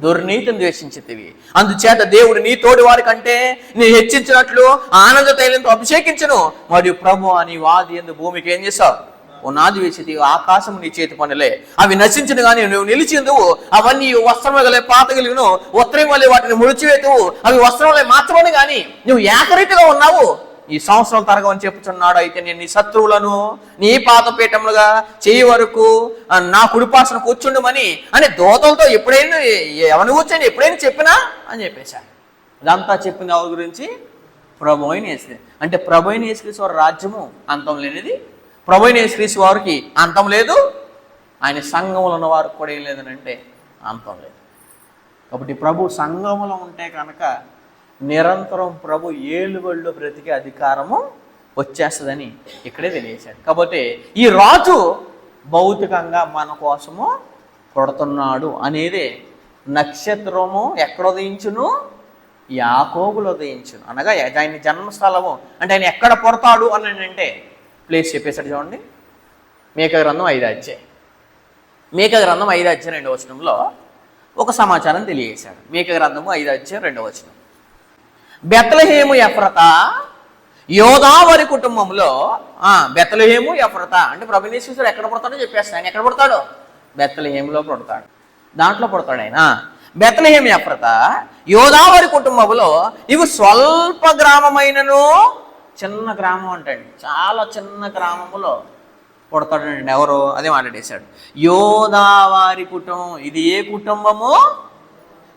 దుర్నీతిని ద్వేషించితివి. అందుచేత దేవుడు నీ తోడి వారి కంటే నీ హెచ్చించినట్లు ఆనంద తైలంతో అభిషేకించును. మరియు ప్రభు అని వాది ఎందు భూమికి ఏం చేశావు? పునాది వేసి ఆకాశం నీ చేతి పనులే, అవి నశించిన కానీ నువ్వు నిలిచిందువు. అవన్నీ వస్త్రం వలె పాతగలిగిను, ఉత్తరం వలె వాటిని ముడిచివేతువు. అవి వస్త్రం వలె మార్చమని కానీ నువ్వు ఏకరీతిగా ఉన్నావు. ఈ సంవత్సరాలు తరగవని చెప్పుచున్నాడు. అయితే నేను నీ శత్రువులను నీ పాదపీఠములుగా చేయి వరకు నా కుడిపాసన కూర్చుండమని అని దోతలతో ఎప్పుడైనా ఎవరిని కూర్చొని ఎప్పుడైనా చెప్పినా అని చెప్పేశాడు. అదంతా చెప్పింది ఎవరి గురించి? ప్రభువైన యేసు. అంటే ప్రభువైన యేసుక్రీస్తు వారి రాజ్యము అంతం లేనిది, ప్రభువైన యేసుక్రీస్తు వారికి అంతం లేదు, ఆయన సంఘములో ఉన్న వారికి కూడా ఏం లేదని అంటే అంతం లేదు. కాబట్టి ప్రభు సంఘములో ఉంటే కనుక నిరంతరం ప్రభు ఏలుబడిలో బ్రతికే అధికారము వచ్చేస్తుందని ఇక్కడే తెలియజేశాడు. కాబట్టి ఈ రాజు భౌతికంగా మన కోసము పుడుతున్నాడు అనేదే నక్షత్రము ఎక్కడ ఉదయించును? యాకోబులో ఉదయించును. అనగా ఆయన జన్మస్థలము అంటే ఆయన ఎక్కడ పుడతాడు అని అంటే ప్లేస్ చెప్పేశాడు. చూడండి, మీకా గ్రంథం 5వ అధ్యాయం. మీకా గ్రంథం 5వ అధ్యాయం 2వ వచనంలో ఒక సమాచారం తెలియజేశాడు. మీకా గ్రంథము 5వ అధ్యాయం 2వ వచనం. బెత్లెహేము ఎఫ్రతా యోదావరి కుటుంబంలో, బెత్లెహేము ఎఫ్రతా అంటే ప్రభువైన యేసుక్రీస్తు ఎక్కడ పుడతాడో చెప్పేస్తాడు. ఆయన ఎక్కడ పుడతాడు? బెత్లెహేములో పుడతాడు. దాంట్లో పుడతాడు ఆయన. బెత్లెహేము ఎఫ్రతా యోదావరి కుటుంబంలో ఇవి స్వల్ప గ్రామమైనను, చిన్న గ్రామం అంటండి, చాలా చిన్న గ్రామములో పుడతాడండి. ఎవరు? అదే మాట్లాడేశాడు. యోదావారి కుటుంబం. ఇది ఏ కుటుంబము?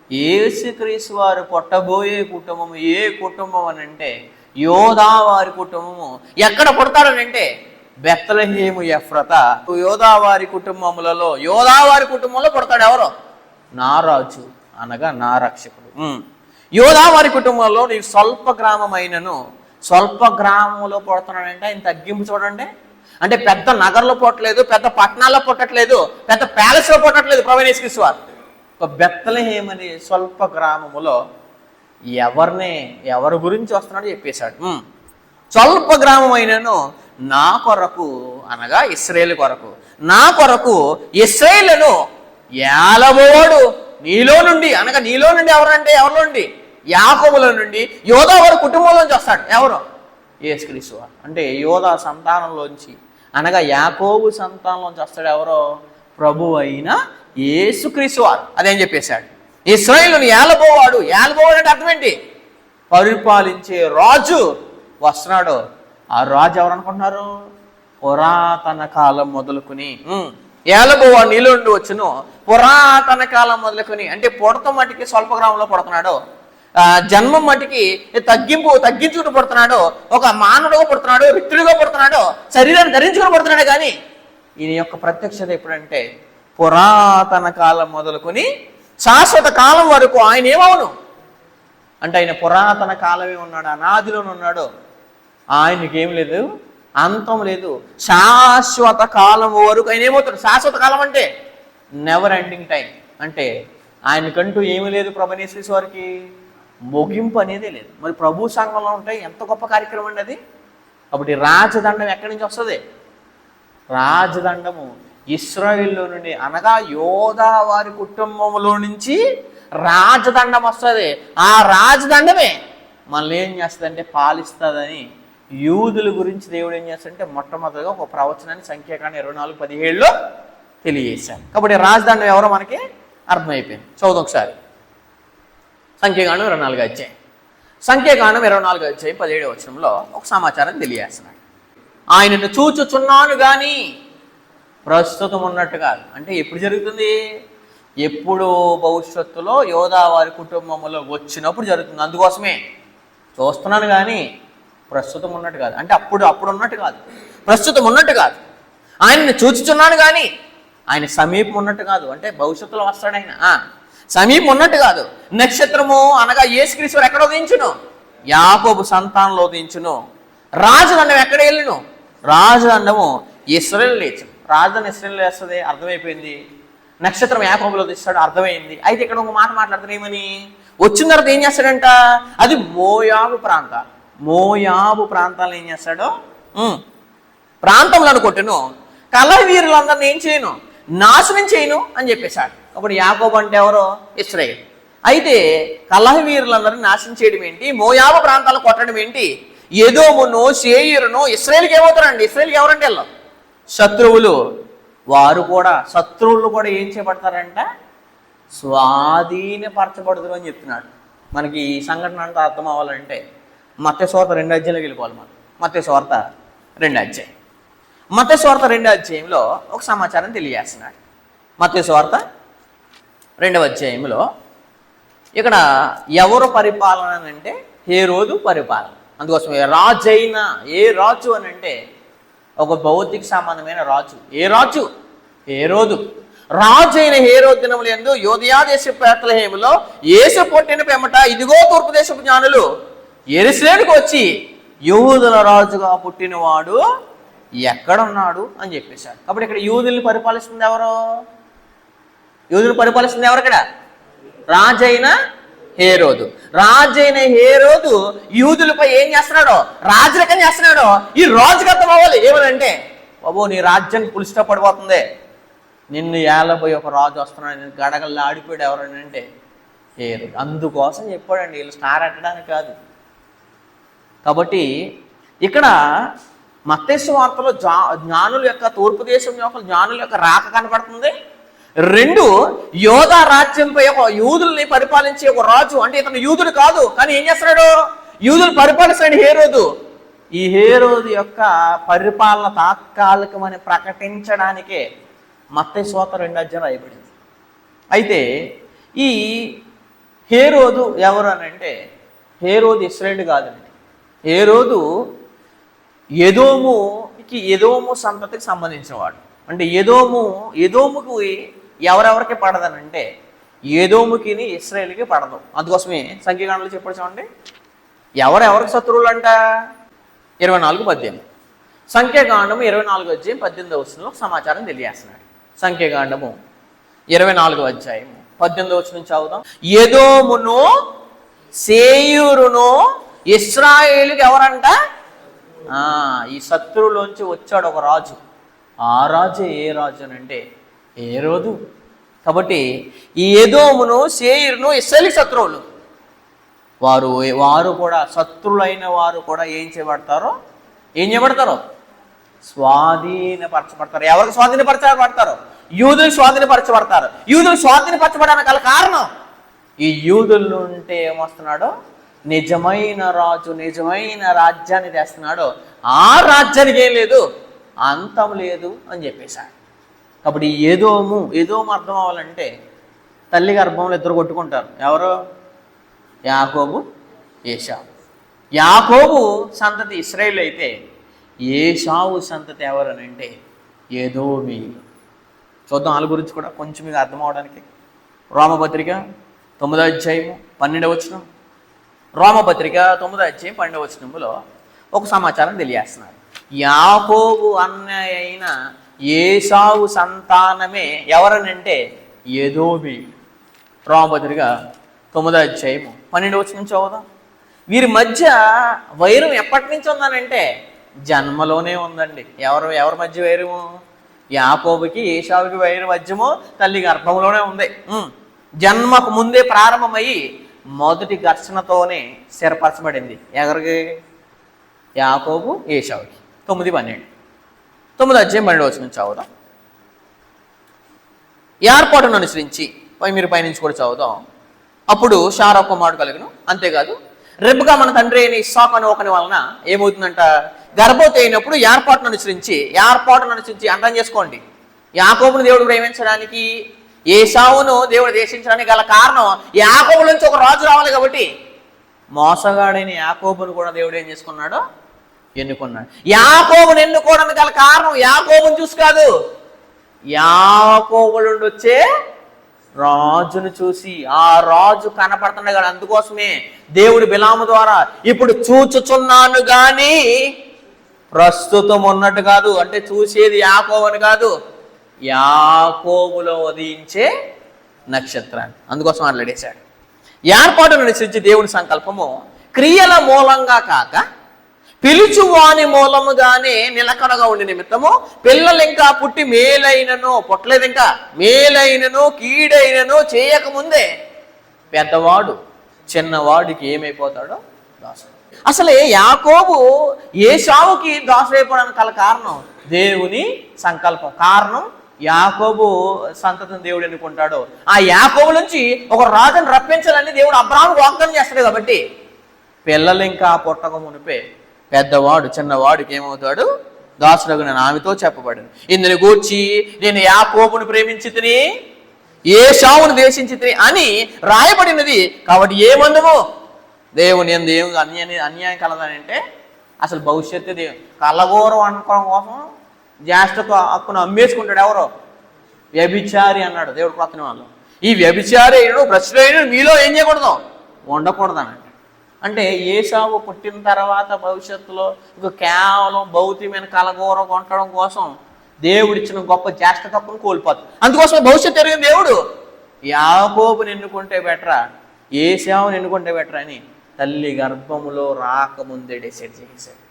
యేసుక్రీస్తు వారు పుట్టబోయే కుటుంబము. ఏ కుటుంబం అని అంటే యోదావారి కుటుంబము. ఎక్కడ పుడతాడనంటే బెత్లెహేము ఎఫ్రతా యోదావారి కుటుంబములలో, యోదావారి కుటుంబంలో పుడతాడు. ఎవరు? నా రాజు అనగా నా రక్షకుడు. యోదావారి కుటుంబంలో నీకు స్వల్ప గ్రామమైనను, స్వల్ప గ్రామంలో పుడుతున్నాడంటే ఆయన తగ్గింపు చూడండి. అంటే పెద్ద నగరంలో పుట్టలేదు, పెద్ద పట్టణాల్లో పుట్టట్లేదు, పెద్ద ప్యాలెస్లో పుట్టట్లేదు ప్రభువైన యేసుక్రీస్తు వారు. ఒక బెత్లెహేము అనే స్వల్ప గ్రామములో ఎవరి గురించి వస్తున్నాడో చెప్పేశాడు. స్వల్ప గ్రామమైనను నా కొరకు అనగా ఇశ్రాయేలు కొరకు, నా కొరకు ఇశ్రాయేలును ఏలబోడు నీలో నుండి అనగా నీలో నుండి ఎవరంటే ఎవరిలో నుండి? యాకోబులో నుండి, యోదావారి కుటుంబంలోంచి వస్తాడు. ఎవరు? యేసుక్రీస్తు వారు. అంటే యోదా సంతానంలోంచి అనగా యాకోబు సంతానంలోంచి వస్తాడు. ఎవరో? ప్రభు అయిన యేసుక్రీస్తు వారు. అదేం చెప్పేశాడు. ఇశ్రాయేలును ఏలబోవాడు. ఏలబోవాడు అంటే అర్థం ఏంటి? పరిపాలించే రాజు వస్తున్నాడు. ఆ రాజు ఎవరు అనుకుంటున్నారు? పురాతన కాలం మొదలుకుని ఏలబోవాడు నీలో నుండి వచ్చును. పురాతన కాలం మొదలుకొని అంటే పుడతం మట్టికి స్వల్ప గ్రామంలో పుడుతున్నాడు. జన్మం మట్టికి తగ్గించుకుంటూ పుడుతున్నాడు. ఒక మానవుడుగా పుడుతున్నాడు, రిక్తుడిగా పుడుతున్నాడు, శరీరాన్ని ధరించుకుని పుడుతున్నాడు. కానీ ఈయన యొక్క ప్రత్యక్షత ఎప్పుడంటే పురాతన కాలం మొదలుకొని శాశ్వత కాలం వరకు ఆయన ఏమవును అంటే ఆయన పురాతన కాలమే ఉన్నాడు, అనాదిలోనే ఉన్నాడు. ఆయనకేం లేదు, అంతం లేదు. శాశ్వత కాలం వరకు ఆయన ఏమవుతాడు? శాశ్వత కాలం అంటే నెవర్ ఎండింగ్ టైం. అంటే ఆయనకంటూ ఏమీ లేదు ప్రభువైన యేసుక్రీస్తు వారికి, ముగింపు అనేదే లేదు. మరి ప్రభు సంఘంలో ఉంటాయి ఎంత గొప్ప కార్యక్రమం అండి అది. కాబట్టి రాజదండం ఎక్కడి నుంచి వస్తుంది? రాజదండము ఇశ్రాయేల్లో నుండి అనగా యోదా వారి కుటుంబంలో నుంచి రాజదండం వస్తుంది. ఆ రాజదండమే మనల్ని ఏం చేస్తుందంటే పాలిస్తుందని యూదుల గురించి దేవుడు ఏం చేస్తాడంటే మొట్టమొదటిగా ఒక ప్రవచనాన్ని సంఖ్యాకాండం 24:17లో తెలియజేశాడు. కాబట్టి రాజదండం ఎవరో మనకి అర్థమైపోయింది. చదువు ఒకసారి. సంఖ్యాకాండం 24వ అధ్యాయం. సంఖ్యాకాండం 24వ అధ్యాయం 17వ వచనంలో ఒక సమాచారం తెలియజేస్తున్నాడు. ఆయనను చూచుచున్నాను కానీ ప్రస్తుతం ఉన్నట్టు కాదు. అంటే ఎప్పుడు జరుగుతుంది? ఎప్పుడు భవిష్యత్తులో యోధా వారి కుటుంబంలో వచ్చినప్పుడు జరుగుతుంది. అందుకోసమే చూస్తున్నాను కానీ ప్రస్తుతం ఉన్నట్టు కాదు. అంటే అప్పుడు ఉన్నట్టు కాదు, ప్రస్తుతం ఉన్నట్టు కాదు. ఆయనను చూచుచున్నాను కానీ ఆయన సమీపం ఉన్నట్టు కాదు. అంటే భవిష్యత్తులో వస్తాడు ఆయన, సమీపం ఉన్నట్టు కాదు. నక్షత్రము అనగా యేసుక్రీస్తు ఎక్కడ ఉదయించును? యాకోబు సంతానంలో ఉదయించును. రాజదండం ఎక్కడ వెళ్ళును? రాజదండము ఇశ్రాయేలు లేచును. రాజధాని ఇశ్రాయేలు వేస్తుంది, అర్థమైపోయింది. నక్షత్రం యాకోబులో తీస్తాడు, అర్థమైంది. అయితే ఇక్కడ ఒక మాట మాట్లాడతారు ఏమని? వచ్చిన తర్వాత ఏం చేస్తాడంట? అది మోయాబు ప్రాంతాలు. మోయాబు ప్రాంతాలను ఏం చేస్తాడు? ప్రాంతంలో అనుకుంటును కలహ వీరులందరినీ ఏం చేయను? నాశనం చేయను అని చెప్పేశాడు. అప్పుడు యాకోబు అంటే ఎవరో? ఇశ్రాయేలు. అయితే కలహ వీరులందరినీ నాశనం చేయడం ఏంటి? మోయాబు ప్రాంతాలు కొట్టడం ఏంటి? ఎదోమును సేయీరును ఇశ్రాయేలుకి ఏమవుతారండి? ఇశ్రాయేలుకి ఎవరంటే వెళ్ళాం? శత్రువులు. శత్రువులు కూడా ఏం చేయబడతారంట? స్వాధీనపరచబడదు అని చెప్తున్నాడు. మనకి ఈ సంఘటన అంతా అర్థం అవ్వాలంటే మత్తయి సువార్త 2వ అధ్యాయంలోకి వెళ్ళిపోవాలి. మనం మత్తయి సువార్త 2వ అధ్యాయం. మత్తయి సువార్త 2వ అధ్యాయంలో ఒక సమాచారం తెలియజేస్తున్నాడు. మత్తయి సువార్త 2వ అధ్యాయంలో ఇక్కడ ఎవరు పరిపాలన అంటే హేరోదు పరిపాలన. అందుకోసమే రాజైన ఏ రాజు అని అంటే ఒక భౌతిక సంబంధమైన రాజు. ఏ రాజు? హేరోదు. రాజైన హేరోదు దినములు యందు యూదయ దేశపు బేత్లెహేములో యేసు పుట్టిన పిమ్మట ఇదిగో తూర్పు దేశపు జ్ఞానులు యెరూషలేముకు వచ్చి యూదుల రాజుగా పుట్టినవాడు ఎక్కడున్నాడు అని చెప్పేశాడు. కాబట్టి ఇక్కడ యూదుల్ని పరిపాలిస్తుంది ఎవరు? యూదుల్ని పరిపాలిస్తుంది ఎవరు? ఇక్కడ రాజైన హేరోదు. రాజైన హేరోదు యూదులపై ఏం చేస్తున్నాడో? రాజరికం చేస్తున్నాడో. ఈ రాజుకి అర్థం అవ్వాలి ఏమనంటే, బాబు నీ రాజ్యానికి పులిస్టా పడిపోతుంది, నిన్ను ఏలబోయి ఒక రాజు వస్తున్నాడు, నేను గడగల్లో ఆడిపోయాడు ఎవరని అంటే హేరోదు. అందుకోసం చెప్పాడండి, వీళ్ళు స్టార్ ఎట్టడానికి కాదు. కాబట్టి ఇక్కడ మత్తయి సువార్తలో జ్ఞానుల యొక్క తూర్పు దేశం యొక్క జ్ఞానుల యొక్క రాక కనపడుతుంది. 2 యోధా రాజ్యంపై ఒక యూదుల్ని పరిపాలించే ఒక రాజు. అంటే ఇతను యూదుడు కాదు, కానీ ఏం చేస్తున్నాడు? యూదులు పరిపాలిస్తాడు హేరోదు. ఈ హేరోదు యొక్క పరిపాలన తాత్కాలికమని ప్రకటించడానికే మత్తయి సువార్త 2వ అధ్యాయం రాయబడింది. అయితే ఈ హేరోదు ఎవరు అని అంటే హేరోదు ఇశ్రాయేలు కాదండి. హేరోదు ఎదోము సంతతికి సంబంధించినవాడు. అంటే ఎదోముకి ఎవరెవరికి పడదనంటే ఎదోముకి ఇశ్రాయేలుకి పడదు. అందుకోసమే సంఖ్యాకాండలో చెప్పాడు చూడండి, ఎవరెవరికి శత్రువులు అంట? 24:18. సంఖ్యాకాండము 24వ అధ్యాయం 18వ వచనంలో సమాచారం తెలియజేస్తున్నాడు. సంఖ్యాకాండము 24వ అధ్యాయం 18వ వచనం చదువుదాం. ఎదోమును సేయూరును ఇశ్రాయేలుకి ఎవరంట? ఈ శత్రువులోంచి వచ్చాడు ఒక రాజు. ఆ రాజు ఏ రాజు అని అంటే హేరోదు. కాబట్టి ఈ ఎదోమును సేయీరును ఇశ్రాయేలు శత్రువులు. వారు కూడా శత్రువులైన వారు కూడా ఏం చేయబడతారో? స్వాధీనపరచబడతారు. ఎవరికి స్వాధీనపరచబడతారు? యూదులు స్వాధీనపరచబడతారు. యూదులు స్వాధీనపరచబడడానికి గల కారణం ఈ యూదుల నుంటే ఏమొస్తున్నాడో? నిజమైన రాజు నిజమైన రాజ్యాన్ని తెస్తున్నాడో ఆ రాజ్యానికి ఏం లేదు, అంతం లేదు అని చెప్పేశాడు. కాబట్టి ఎదోము అర్థం అవ్వాలంటే తల్లి గర్భంలో 2 కొట్టుకుంటారు. ఎవరు? యాకోబు, ఏశావు. యాకోబు సంతతి ఇశ్రాయేలు అయితే ఏశావు సంతతి ఎవరని అంటే ఎదోమీయులు. చూద్దాం వాళ్ళ గురించి కూడా కొంచెం మీకు అర్థం అవడానికి. రోమపత్రిక 9వ అధ్యాయము 12వ వచనం. రోమపత్రిక 9వ అధ్యాయం 12వ వచనంలో ఒక సమాచారం తెలియజేస్తున్నారు. యాకోబు అన్నయ్య అయిన ఏశావు సంతానమే ఎవరనంటే ఎదోమీయులు. రోమపత్రిక 9వ అధ్యాయము 12వ వచనం చదువుదాం. వీరి మధ్య వైరం ఎప్పటి నుంచి ఉందనంటే జన్మలోనే ఉందండి. ఎవరి మధ్య వైరము? యాకోబుకి ఏశావుకి వైరం మధ్యము తల్లి గర్భంలోనే ఉంది. జన్మకు ముందే ప్రారంభమయ్యి మొదటి ఘర్షణతోనే స్థిరపరచబడింది. ఎవరికి? యాకోబు ఏశావుకి. 9:12. 9వ అధ్యాయం 12వ వచనం చదువుదాం. ఏర్పాటును అనుసరించి మీరు పైనుంచి కూడా చదువుదాం. అప్పుడు షారా కుమారుడు కలుగును, అంతేకాదు రెబ్కా మన తండ్రి అయిన ఇస్సాకు అని ఒకని వలన ఏమవుతుందంట, గర్భవతి అయినప్పుడు ఏర్పాటును అనుసరించి అర్థం చేసుకోండి. యాకోబును దేవుడు ప్రేమించడానికి, ఏశావును దేవుడు దేశించడానికి గల కారణం యాకోబు నుంచి ఒక రాజు రావాలి కాబట్టి మోసగాడైన యాకోబును కూడా దేవుడు ఏం చేసుకున్నాడు, ఎన్నుకున్నాడు. యాకోబును ఎన్నుకోవడానికి గల కారణం యాకోబును చూసి కాదు, యాకోబు నుండి వచ్చే రాజును చూసి. ఆ రాజు కనపడుతున్నాడు. అందుకోసమే దేవుడు బిలాము ద్వారా ఇప్పుడు చూచుచున్నాను గాని ప్రస్తుతం ఉన్నట్టు కాదు, అంటే చూసేది యాకోబుని కాదు, యాకోబులో ఉదయించే నక్షత్రాన్ని. అందుకోసం మాట్లాడేశాడు. ఏర్పాటును అనుసరించి దేవుని సంకల్పము క్రియల మూలంగా కాక పిలుచువాని మూలముగానే నిలకడగా ఉండి నిమిత్తము పిల్లలు ఇంకా పుట్టి మేలైనను పుట్టలేదు, ఇంకా మేలైనను కీడైనను చేయకముందే పెద్దవాడు చిన్నవాడికి ఏమైపోతాడో దాసుడు. అసలే యాకోబు ఏశావుకి దాసుడైపోవడానికి గల కారణం దేవుని సంకల్పం. కారణం యాకోబు సంతతిని దేవుడు ఎన్నుకుంటాడు. ఆ యాకోబు నుంచి ఒక రాజును రప్పించాలని దేవుడు అబ్రాహాముకు వాగ్దానం చేస్తాడు. కాబట్టి పిల్లలు ఇంకా పుట్టక మునిపే పెద్దవాడు చిన్నవాడికి ఏమవుతాడు, దాసుడగు నేను ఆమెతో చెప్పబడింది. ఇందుని గూర్చి నేను యాకోబును ప్రేమించి తిని ఏశావును ద్వేషించి తిని అని రాయబడినది. కాబట్టి ఏమందుము దేవుని ఎందు ఏం అన్యాయం కలదనంటే అసలు భవిష్యత్తు దేవుని కళ్ళగోరం అనుకోవడం కోసం జ్యేష్ఠ హక్కును అమ్మేసుకుంటాడు. ఎవరో వ్యభిచారి అన్నాడు దేవుడు క్రొత్త వాళ్ళు. ఈ వ్యభిచారి అయినడు భ్రష్టుడైన మీలో ఏం చేయకూడదు, ఉండకూడదు అన్నాడు. అంటే ఏశావు పుట్టిన తర్వాత భవిష్యత్తులో ఇంక కేవలం భౌతికమైన కలగూర కొట్టడం కోసం దేవుడిచ్చిన గొప్ప జ్యేష్ఠ హక్కును కోల్పోతుంది. అందుకోసం భవిష్యత్తు ఎరిగిన దేవుడు యాకోబుని ఎన్నుకుంటే బెటరా ఏశావుని ఎన్నుకుంటే బెటరా అని తల్లి గర్భములో రాకముందే డిసైడ్ చేశాడు.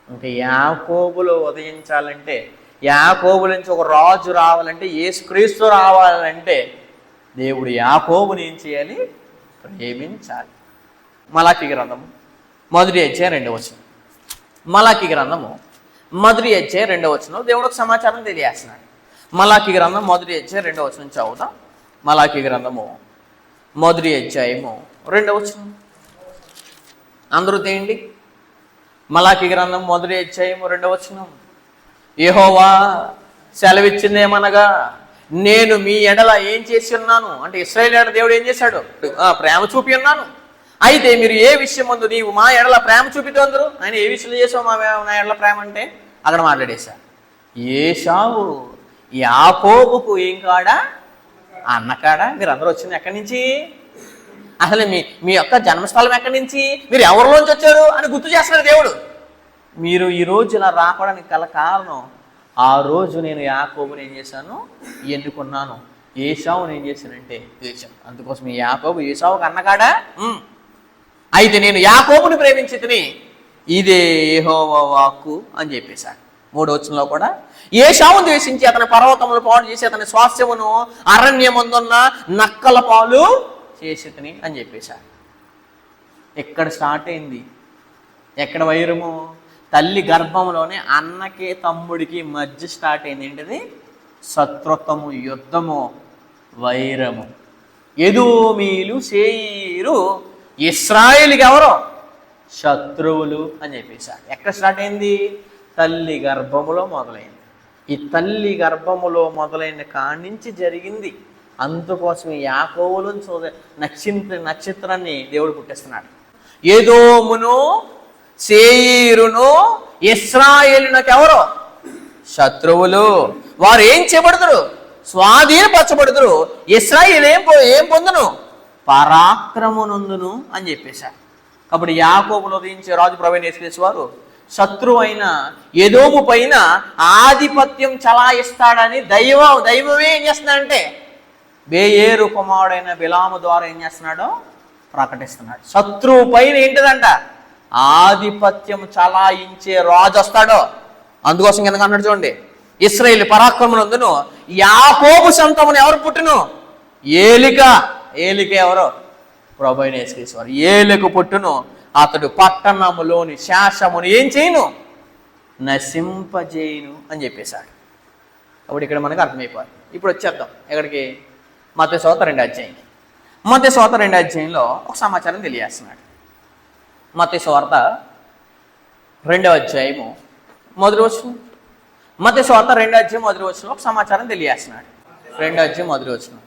ఇంకా యాకోబులో ఉదయించాలంటే, యాకోబు నుంచి ఒక రాజు రావాలంటే, యేసుక్రీస్తు రావాలంటే దేవుడు యాకోబుని ఏం చేయాలి, ప్రేమించాలి. మలాకి గ్రంథము మొదటి అధ్యాయం 2వ వచనం. మలాకి గ్రంథము మొదటి అధ్యాయం 2వ వచనం దేవుడికి సమాచారం తెలియజేస్తున్నాడు. మలాకి గ్రంథం మొదటి అధ్యాయం 2వ వచనం చదువుతాం. మలాకి గ్రంథము మొదటి అధ్యాయము 2వ వచనం అందరూ తేయండి. మలాకి గ్రంథం మొదటి అధ్యాయము 2వ వచనం. యెహోవా సెలవిచ్చిందేమనగా నేను మీ ఎడల ఏం చేసి ఉన్నాను అంటే ఇశ్రాయేలు ఎడల దేవుడు ఏం చేశాడు, ప్రేమ చూపి ఉన్నాను. అయితే మీరు ఏ విషయం ముందు నీవు మా ఎడల ప్రేమ చూపితే అందరూ ఆయన ఏ విషయంలో చేసావు నా ఎడల ప్రేమ అంటే అక్కడ మాట్లాడేశా. ఏశావు యాకోబుకు ఏం కాడా, అన్నకాడా. మీరు అందరూ వచ్చింది ఎక్కడి నుంచి, అసలు మీ యొక్క జన్మస్థలం ఎక్కడి నుంచి, మీరు ఎవరిలోంచి వచ్చారు అని గుర్తు చేస్తున్నారు దేవుడు. మీరు ఈరోజు ఇలా రావడానికి గల కారణం ఆ రోజు నేను యాకోబుని ఏం చేశాను, ఎన్నుకున్నాను. ఏశావుని ఏం చేశానంటే ద్వేషం. అందుకోసం ఈ యాకోబు ఏశావుకు అన్నకాడా. అయితే నేను యాకోబుని ప్రేమించి తిని ఇదే యెహోవా వాక్కు అని చెప్పేశాడు. 3వ వచనంలో కూడా ఏశావును ద్వేషించి అతని పర్వతములు పాడు చేసి అతని స్వాస్థ్యమును అరణ్యమందున్న నక్కల పాలు చేసి తిని అని చెప్పేశాడు. ఎక్కడ స్టార్ట్ అయింది, ఎక్కడ వైరము, తల్లి గర్భంలోనే అన్నకి తమ్ముడికి మధ్య స్టార్ట్ అయింది. ఏంటిది, శత్రుత్వము, యుద్ధము, వైరము. ఎదోమీలు సేయీరు ఇశ్రాయేలుకి ఎవరో శత్రువులు అని చెప్పేశాడు. ఎక్కడ స్టార్ట్ అయింది, తల్లి గర్భములో మొదలైంది. ఈ తల్లి గర్భములో మొదలైన కాడి నుంచి జరిగింది. అందుకోసం యాకోబులో నక్షత్రాన్ని దేవుడు పుట్టిస్తున్నాడు. ఎదోమును సేయీరును ఇశ్రాయేలునకు ఎవరో శత్రువులు. వారు ఏం చేయబడతారు, స్వాధీనపరచబడతారు. ఇశ్రాయేలు ఏం పొందును, పరాక్రమనందును అని చెప్పేశారు. కాబట్టి యాకోబులో ఉదయించే రాజు ప్రభువైన యేసుక్రీస్తు వారు శత్రువు అయిన ఎదోము పైన ఆధిపత్యం చలాయిస్తాడని దైవమే ఏం చేస్తున్నాడంటే బేయేరు కుమారుడైన బిలాము ద్వారా ఏం చేస్తున్నాడో ప్రకటిస్తున్నాడు. శత్రువు పైన ఏంటిదంట, ఆధిపత్యం చలాయించే రాజు వస్తాడో. అందుకోసం కింద అన్నాడు చూడండి, ఇశ్రాయేలు పరాక్రమనందును యాకోబు సంతమును ఎవరు పుట్టును, ఏలిక ఎవరో ప్రభువైన యేసుక్రీస్తు వారు. ఏలిక పుట్టును, అతడు పట్టణములోని శాసమును ఏం చేయను, నశింపజేయును అని చెప్పేశాడు. కాబట్టి ఇక్కడ మనకు అర్థమైపోయింది. ఇప్పుడు వచ్చేద్దాం ఎక్కడికి, మత్తయి 2వ అధ్యాయం. మత్తయి 2వ అధ్యాయంలో ఒక సమాచారం తెలియజేస్తున్నాడు. మత్తయి సువార్త 2వ అధ్యాయము మొదటి వచనం. మత్తయి సువార్త 2వ అధ్యాయం మొదటి వచనంలో ఒక సమాచారం తెలియజేస్తున్నాడు. 2వ అధ్యాయం మొదటి వచనం.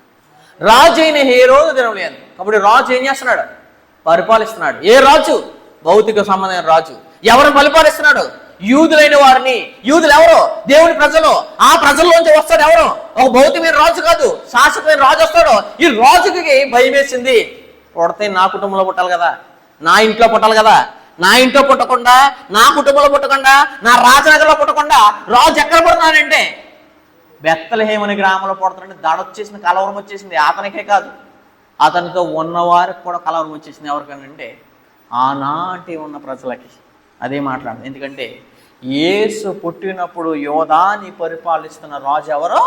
రాజు అయిన హేరోదు దినములు యందు. కాబట్టి రాజు ఏం చేస్తున్నాడు? పరిపాలిస్తున్నాడు. ఏ రాజు? భౌతిక సంబంధమైన రాజు. ఎవరిని పరిపాలిస్తున్నాడు? యూదులైన వారిని. యూదులు ఎవరు? దేవుని ప్రజలు. ఆ ప్రజల్లోంచి వస్తాడు ఎవరు? ఒక భౌతికమైన రాజు కాదు, శాశ్వతమైన రాజు వస్తాడు. ఈ రాజుకి భయం వేసింది. పుడితే నా కుటుంబంలో పుట్టాలి కదా, నా ఇంట్లో పుట్టాలి కదా. నా ఇంట్లో పుట్టకుండా, నా కుటుంబంలో పుట్టకుండా, నా రాజనగర్లో పుట్టకుండా రాజు ఎక్కడ పుడుతున్నాడంటే బెత్లెహేము అనే గ్రామంలో పుడుతున్నాడు. దడొచ్చేసింది, కలవరం వచ్చేసింది. అతనికే కాదు, అతనితో ఉన్నవారికి కూడా కలవరం వచ్చేసింది. ఎవరికనంటే ఆనాటి ఉన్న ప్రజలకి. అదే మాట్లాడదు. ఎందుకంటే యేసు పుట్టినప్పుడు యోధాని పరిపాలిస్తున్న రాజు ఎవరో?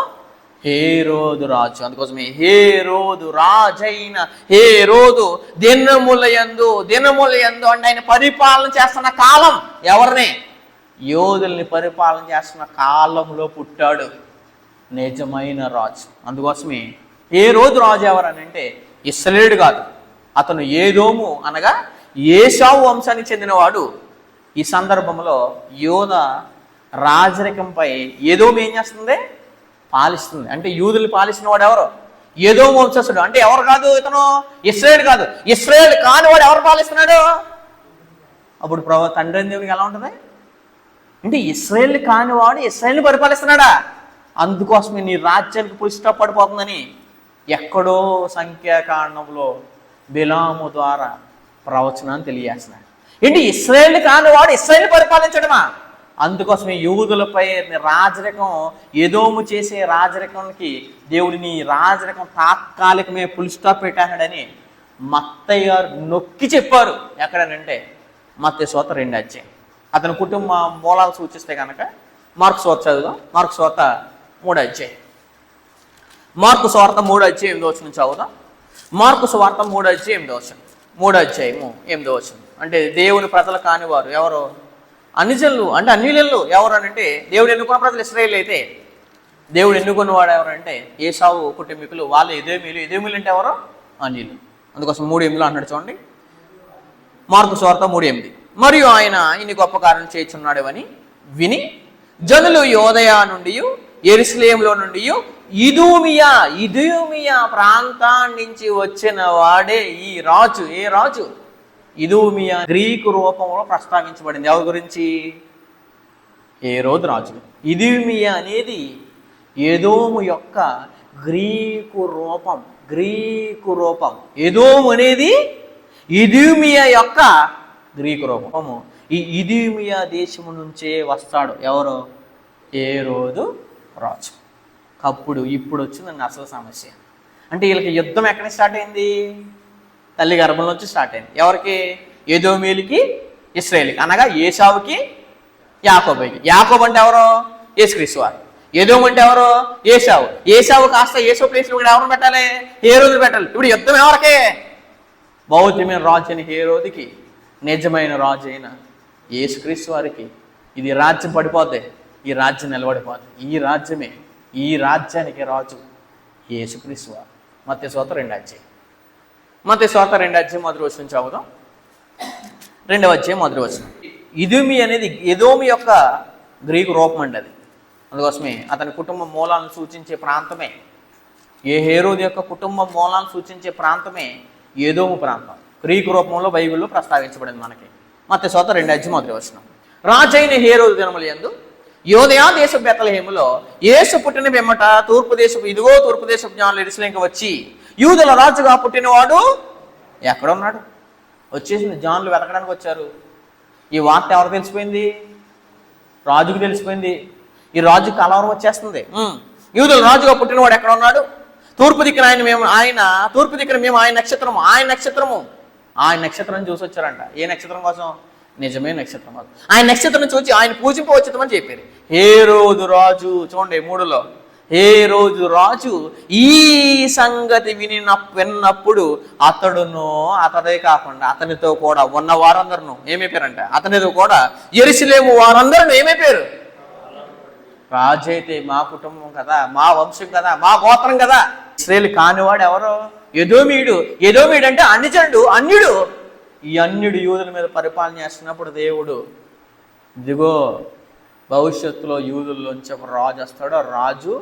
హేరోదు రాజు. అందుకోసమే హేరోదు రాజైన హేరోదు దినములయందు అంటే ఆయన పరిపాలన చేస్తున్న కాలం. ఎవరిని? యోధుల్ని పరిపాలన చేస్తున్న కాలంలో పుట్టాడు నిజమైన రాజు. అందుకోసమే హేరోదు రాజు ఎవరనంటే ఇశ్రాయేలు కాదు, అతను ఏదోము అనగా ఏశావు వంశానికి చెందినవాడు. ఈ సందర్భంలో యోధ రాజరికంపై ఏదోము ఏం చేస్తుంది? పాలిస్తుంది. అంటే యూదుల్ని పాలిస్తున్న వాడు ఎవరు? ఏదోము వంశస్థుడు. అంటే ఎవరు కాదు? ఇతను ఇశ్రాయేలు కాదు. ఇశ్రాయేలు కాని వాడు ఎవరు పాలిస్తున్నాడు? అప్పుడు తండ్రి దేవునికి ఎలా ఉంటుంది అంటే ఇశ్రాయేలు కానివాడు ఇశ్రాయేల్ని పరిపాలిస్తున్నాడా? అందుకోసమే నీ రాజ్యానికి పులి స్టాప్ పడిపోతుందని ఎక్కడో సంఖ్యాకాండంలో బిలాము ద్వారా ప్రవచనాన్ని తెలియజేస్తున్నాడు. ఏంటి? ఇశ్రాయేలు కానివాడు ఇశ్రాయేల్ని పరిపాలించడమా? అందుకోసమే యూదులపై రాజరికం, ఏదోము చేసే రాజరికానికి దేవుడిని రాజరికం తాత్కాలికమే పులి స్టాప్ పెట్టాడని మత్తయ్య గారు నొక్కి చెప్పారు. ఎక్కడనంటే మత్తయి సువార్త 2వ అధ్యాయం. అతని కుటుంబ మూలాలు సూచిస్తే కనుక మార్కు సువార్త చదువుదాం. మార్కు సువార్త 3వ అధ్యాయం. మార్కు సువార్త 3వ అధ్యాయం 8వ వచనం చదువుదాం. మార్కు సువార్త 3వ అధ్యాయం 8వ వచనం. 3వ అధ్యాయము 8వ వచనం. అంటే దేవుని ప్రజలు కానివారు ఎవరు? అన్యజనులు. అంటే అన్యులు ఎవరు అనంటే దేవుడు ఎన్నుకున్న ప్రజలు ఇశ్రాయేలు. అయితే దేవుడు ఎన్నుకున్నవాడు ఎవరంటే ఏశావు కుటుంబీకులు. వాళ్ళు ఎదోమీలు అంటే ఎవరు? అన్యులు. అందుకోసం 3:8 అన్నాడు చూడండి. మార్కు సువార్త 3:8. మరియు ఆయన ఇన్ని గొప్ప కార్యం చేయుచున్నాడు అని విని జనులు యోదయ నుండి యెరూషలేములో నుండి ఇదూమియా ప్రాంతాన్ని నుంచి వచ్చిన వాడే ఈ రాజు. ఏ రాజు? ఇదూమియా గ్రీకు రూపంలో ప్రస్తావించబడింది. ఎవరి గురించి? హేరోదు రాజు. ఇదూమియా అనేది ఏదోము యొక్క గ్రీకు రూపం. ఏదోము అనేది ఇదూమియా యొక్క గ్రీకు రూపము. ఈ ఇదూమియా దేశము నుంచే వస్తాడు ఎవరు? హేరోదు రాజు. ఇప్పుడు వచ్చిందండి అసలు సమస్య. అంటే వీళ్ళకి యుద్ధం ఎక్కడ స్టార్ట్ అయింది? తల్లి గర్భంలోంచి స్టార్ట్ అయింది. ఎవరికి? ఏదోమీయులకి ఇశ్రాయేలుకి, అనగా ఏశావుకి యాకోబుకి. యాకోబు అంటే ఎవరు? యేసుక్రీస్తు వారు. ఏదోము అంటే ఎవరు? ఏశావు కాస్త యేసు ప్లేస్లో కూడా ఎవరు పెట్టాలి? హేరోదు పెట్టాలి. ఇప్పుడు యుద్ధం ఎవరికి? భౌతికమైన రాజు అయిన హేరోదుకి, నిజమైన రాజు అయిన యేసుక్రీస్తు వారికి. ఇది రాజ్యం పడిపోతే ఈ రాజ్యం నిలబడిపోతుంది. ఈ రాజ్యానికి రాజు యేసుక్రీస్తు వారు. మత్తయి సువార్త 2వ అధ్యాయం. మత్తయి సువార్త 2వ అధ్యాయం మొదటి వచనం చదువుదాం. 2వ అధ్యాయం మొదటి వచనం. ఇదూమి అనేది ఎదోమి యొక్క గ్రీకు రూపం అండి అది. అందుకోసమే అతని కుటుంబ మూలాలను సూచించే ప్రాంతమే, ఏ హేరోదు యొక్క కుటుంబ మూలాలను సూచించే ప్రాంతమే ఏదోము ప్రాంతం. గ్రీకు రూపంలో బైబిల్లో ప్రస్తావించబడింది మనకి. మత్తయి సువార్త 2వ అధ్యాయం మొదటి వచనం. రాజైన హేరోదు దినముల యందు యోదయ దేశపు బెత్లెహేములో యేసు పుట్టిన పిమ్మట తూర్పు దేశపు జ్ఞానులు యెరూషలేముకు వచ్చి యూదుల రాజుగా పుట్టినవాడు ఎక్కడ ఉన్నాడు? వచ్చేసింది. జ్ఞానులు వెతకడానికి వచ్చారు. ఈ వార్త ఎవరు తెలిసిపోయింది? రాజుకు తెలిసిపోయింది. ఈ రాజుకి కలవరం వచ్చేస్తుంది. యూదుల రాజుగా పుట్టినవాడు ఎక్కడ ఉన్నాడు? తూర్పు దిక్కున మేము ఆయన నక్షత్రం చూసి వచ్చారంట. ఏ నక్షత్రం కోసం? నిజమైన నక్షత్రం. ఆయన నక్షత్రం చూసి ఆయన పూజింపవచ్చుతామని చెప్పారు. హేరోదు రాజు చూడండి 3లో, హేరోదు రాజు ఈ సంగతి విన్నప్పుడు అతడే కాకుండా అతనితో కూడా ఉన్న వారందరూ ఏమైపోయారంట? అతనితో కూడా యెరూషలేము వారందరూ ఏమైపోయారు? రాజు అయితే మా కుటుంబం కదా, మా వంశం కదా, మా గోత్రం కదా. ఇశ్రాయేలు కానివాడు ఎవరు? ఎదోమీయుడు అంటే అన్యుడు. ఈ అన్యుడు యూదుల మీద పరిపాలన చేస్తున్నప్పుడు దేవుడు ఇదిగో భవిష్యత్తులో యూదుల్లోంచి ఒక రాజు వస్తాడు, ఆ రాజు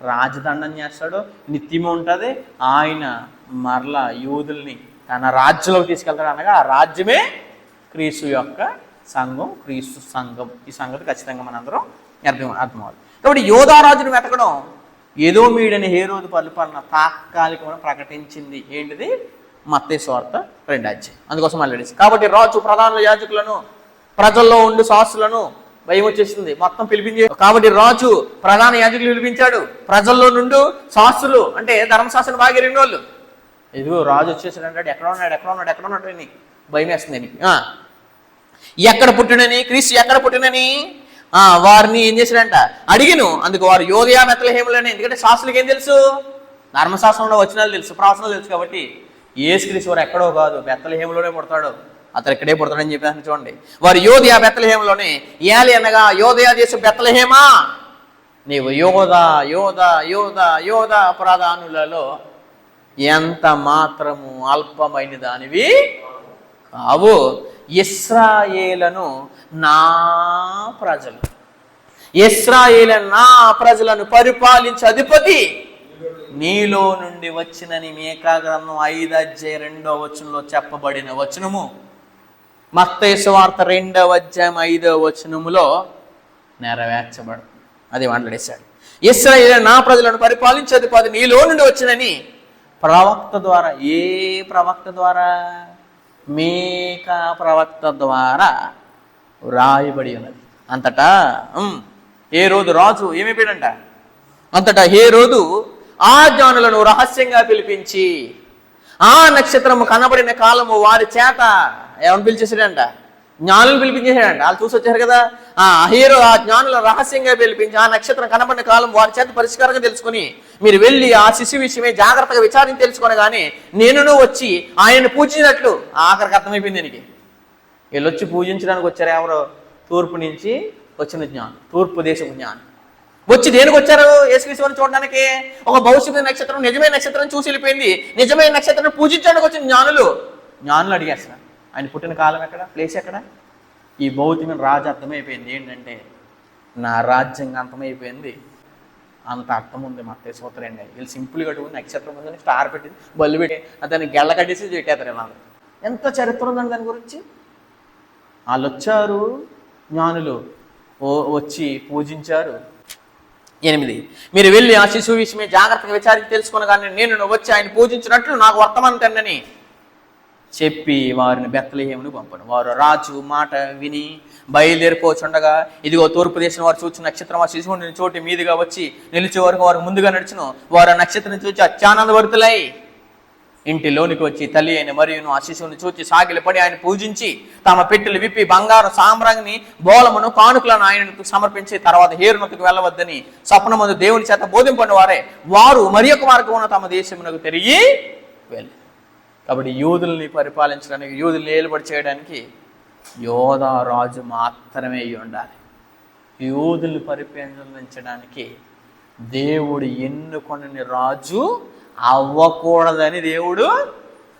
రాజదండం చేస్తాడు, నిత్యము ఉంటుంది. ఆయన మరలా యూదుల్ని తన రాజ్యంలోకి తీసుకెళ్తాడు. అనగా ఆ రాజ్యమే క్రీస్తు యొక్క సంఘం, క్రీస్తు సంఘం. ఈ సంగతి ఖచ్చితంగా మనందరం అర్థమవుతుంది. కాబట్టి యోధారాజును వెతకడం ఎదోమీయుడని హేరోదు పరిపాలన తాత్కాలికమైన ప్రకటించింది. ఏంటిది? మత్తయి సువార్త 2వ అధ్యాయం. అందుకోసం మళ్ళీ కాబట్టి రాజు ప్రధాన యాజకులను ప్రజల్లో ఉండి శాస్త్రులను భయం వచ్చేసింది, మొత్తం పిలిపించి. కాబట్టి రాజు ప్రధాన యాజకులు పిలిపించాడు, ప్రజల్లో నుండి శాస్త్రులు అంటే ధర్మశాస్త్రం బాగా ఎరిగిన వాళ్ళు. ఇదిగో రాజు వచ్చేసాడు అంటాడు, ఎక్కడ ఉన్నాడు అని భయం వేస్తుంది. ఎక్కడ పుట్టినని, క్రీస్తు ఎక్కడ పుట్టినని వారిని ఏం చేశాడంట అడిగిను. అందుకు వారు యోదయ బెత్లెహేములోనే. ఎందుకంటే శాస్త్రులకు ఏం తెలుసు? ధర్మశాస్త్రంలో వచనాలు తెలుసు, ప్రవచనాలు తెలుసు. కాబట్టి యేసుక్రీస్తు వారు ఎక్కడో కాదు, బెత్లెహేములోనే పుడతాడు, అతను ఇక్కడే పుడతాడని చెప్పేసి చూడండి. వారు యోదయ బెత్లెహేములోనే. ఏలి అనగా యోదయ దేశం బెత్లెహేమా, నీవు యోధ ప్రధానులలో ఎంత మాత్రము అల్పమైన దానివి కావు. ఇశ్రాయేలును నా ప్రజలు, ఇశ్రాయేలు నా ప్రజలను పరిపాలించే అధిపతి నీలో నుండి వచ్చినని మీకా గ్రంథం 5వ అధ్యాయం 2వ వచనంలో చెప్పబడిన వచనము మత్తయి సువార్త 2వ అధ్యాయం 5వ వచనములో నెరవేర్చబడు. అది మాట్లాడేశాడు. ఇశ్రాయేలు నా ప్రజలను పరిపాలించే అధిపతి నీలో నుండి వచ్చినని ప్రవక్త ద్వారా. ఏ ప్రవక్త ద్వారా? మీకా ప్రవక్త ద్వారా వ్రాయబడి ఉన్నది. అంతటా హేరోదు రాజు ఏమైపోయాడంట, అంతటా హేరోదు ఆ జ్ఞానులను రహస్యంగా పిలిపించి ఆ నక్షత్రము కనబడిన కాలము వారి చేత ఏమని పిలిచేసాడంట, జ్ఞానులను పిలిపించేసాడంట. వాళ్ళు చూసి వచ్చారు కదా. ఆ జ్ఞానులను రహస్యంగా పిలిపించి ఆ నక్షత్రం కనబడిన కాలం వారి చేత పరిష్కారంగా తెలుసుకుని మీరు వెళ్ళి ఆ శిశు విషయమే జాగ్రత్తగా విచారించి తెలుసుకొని కానీ నేనును వచ్చి ఆయనను పూజించినట్లు. ఆఖరికి అర్థమైపోయింది దీనికి. వీళ్ళు వచ్చి పూజించడానికి వచ్చారు. ఎవరు? తూర్పు నుంచి వచ్చిన జ్ఞానం, తూర్పు దేశపు జ్ఞానం. వచ్చి దేనికి వచ్చారు? యేసుక్రీస్తుని చూడడానికి. ఒక భవిష్యత్తు నక్షత్రం, నిజమైన నక్షత్రం చూసి వెళ్ళిపోయింది. నిజమైన నక్షత్రం పూజించడానికి వచ్చిన జ్ఞానులు అడిగేస్తారు, ఆయన పుట్టిన కాలం ఎక్కడ, ప్లేస్ ఎక్కడ? ఈ భౌతికమైన రాజు అర్థమైపోయింది. ఏంటంటే నా రాజ్యంగా అంతమైపోయింది. అంత అర్థం ఉంది మత్తయి సువార్త 2. వీళ్ళు సింపుల్గా కట్టుకుని నక్షత్రం ముందు స్టార్ పెట్టి బల్లు పెట్టి దాన్ని గెల్ల కట్టేసి పెట్టేస్తారు. ఇలా ఎంత చరిత్ర ఉందండి దాని గురించి. వాళ్ళు వచ్చారు, జ్ఞానులు వచ్చి పూజించారు. 8 మీరు వెళ్ళి ఆ శిశువు విషయమే జాగ్రత్తగా విచారించి తెలుసుకుని కానీ నేను వచ్చి ఆయన పూజించినట్లు నాకు వర్తమానం తండ్రి చెప్పి వారిని బెత్లెహేమును పంపను. వారు రాజు మాట విని బయలుదేరిపోచుండగా ఇదిగో తూర్పు దేశం వారు చూచిన నక్షత్రం ఆ శిశువుని చోటి మీదుగా వచ్చి నిలిచే వరకు వారు ముందుగా నడిచును. వారు ఆ నక్షత్రం చూచి అత్యానందభరితులై ఇంటిలోనికి వచ్చి తల్లి అయిన మరియును ఆ శిశువుని చూచి సాగిలపడి ఆయన పూజించి తమ పెట్టెలు విప్పి బంగారు సామ్రాజ్ఞి బోలమును కానుకలను ఆయనకు సమర్పించి తర్వాత హేరునకు వెళ్ళవద్దని స్వప్నమందు దేవుని చేత బోధింపని వారు మరి ఒక మార్గమున తమ దేశమునకు తిరిగి వెళ్ళి. కాబట్టి యూదుల్ని పరిపాలించడానికి, యూదుల్ని ఏలుబడి చేయడానికి యోధా రాజు మాత్రమే ఉండాలి. యూదుల్ని పరిపాలించడానికి దేవుడు ఎన్నుకొనని రాజు అవ్వకూడదని దేవుడు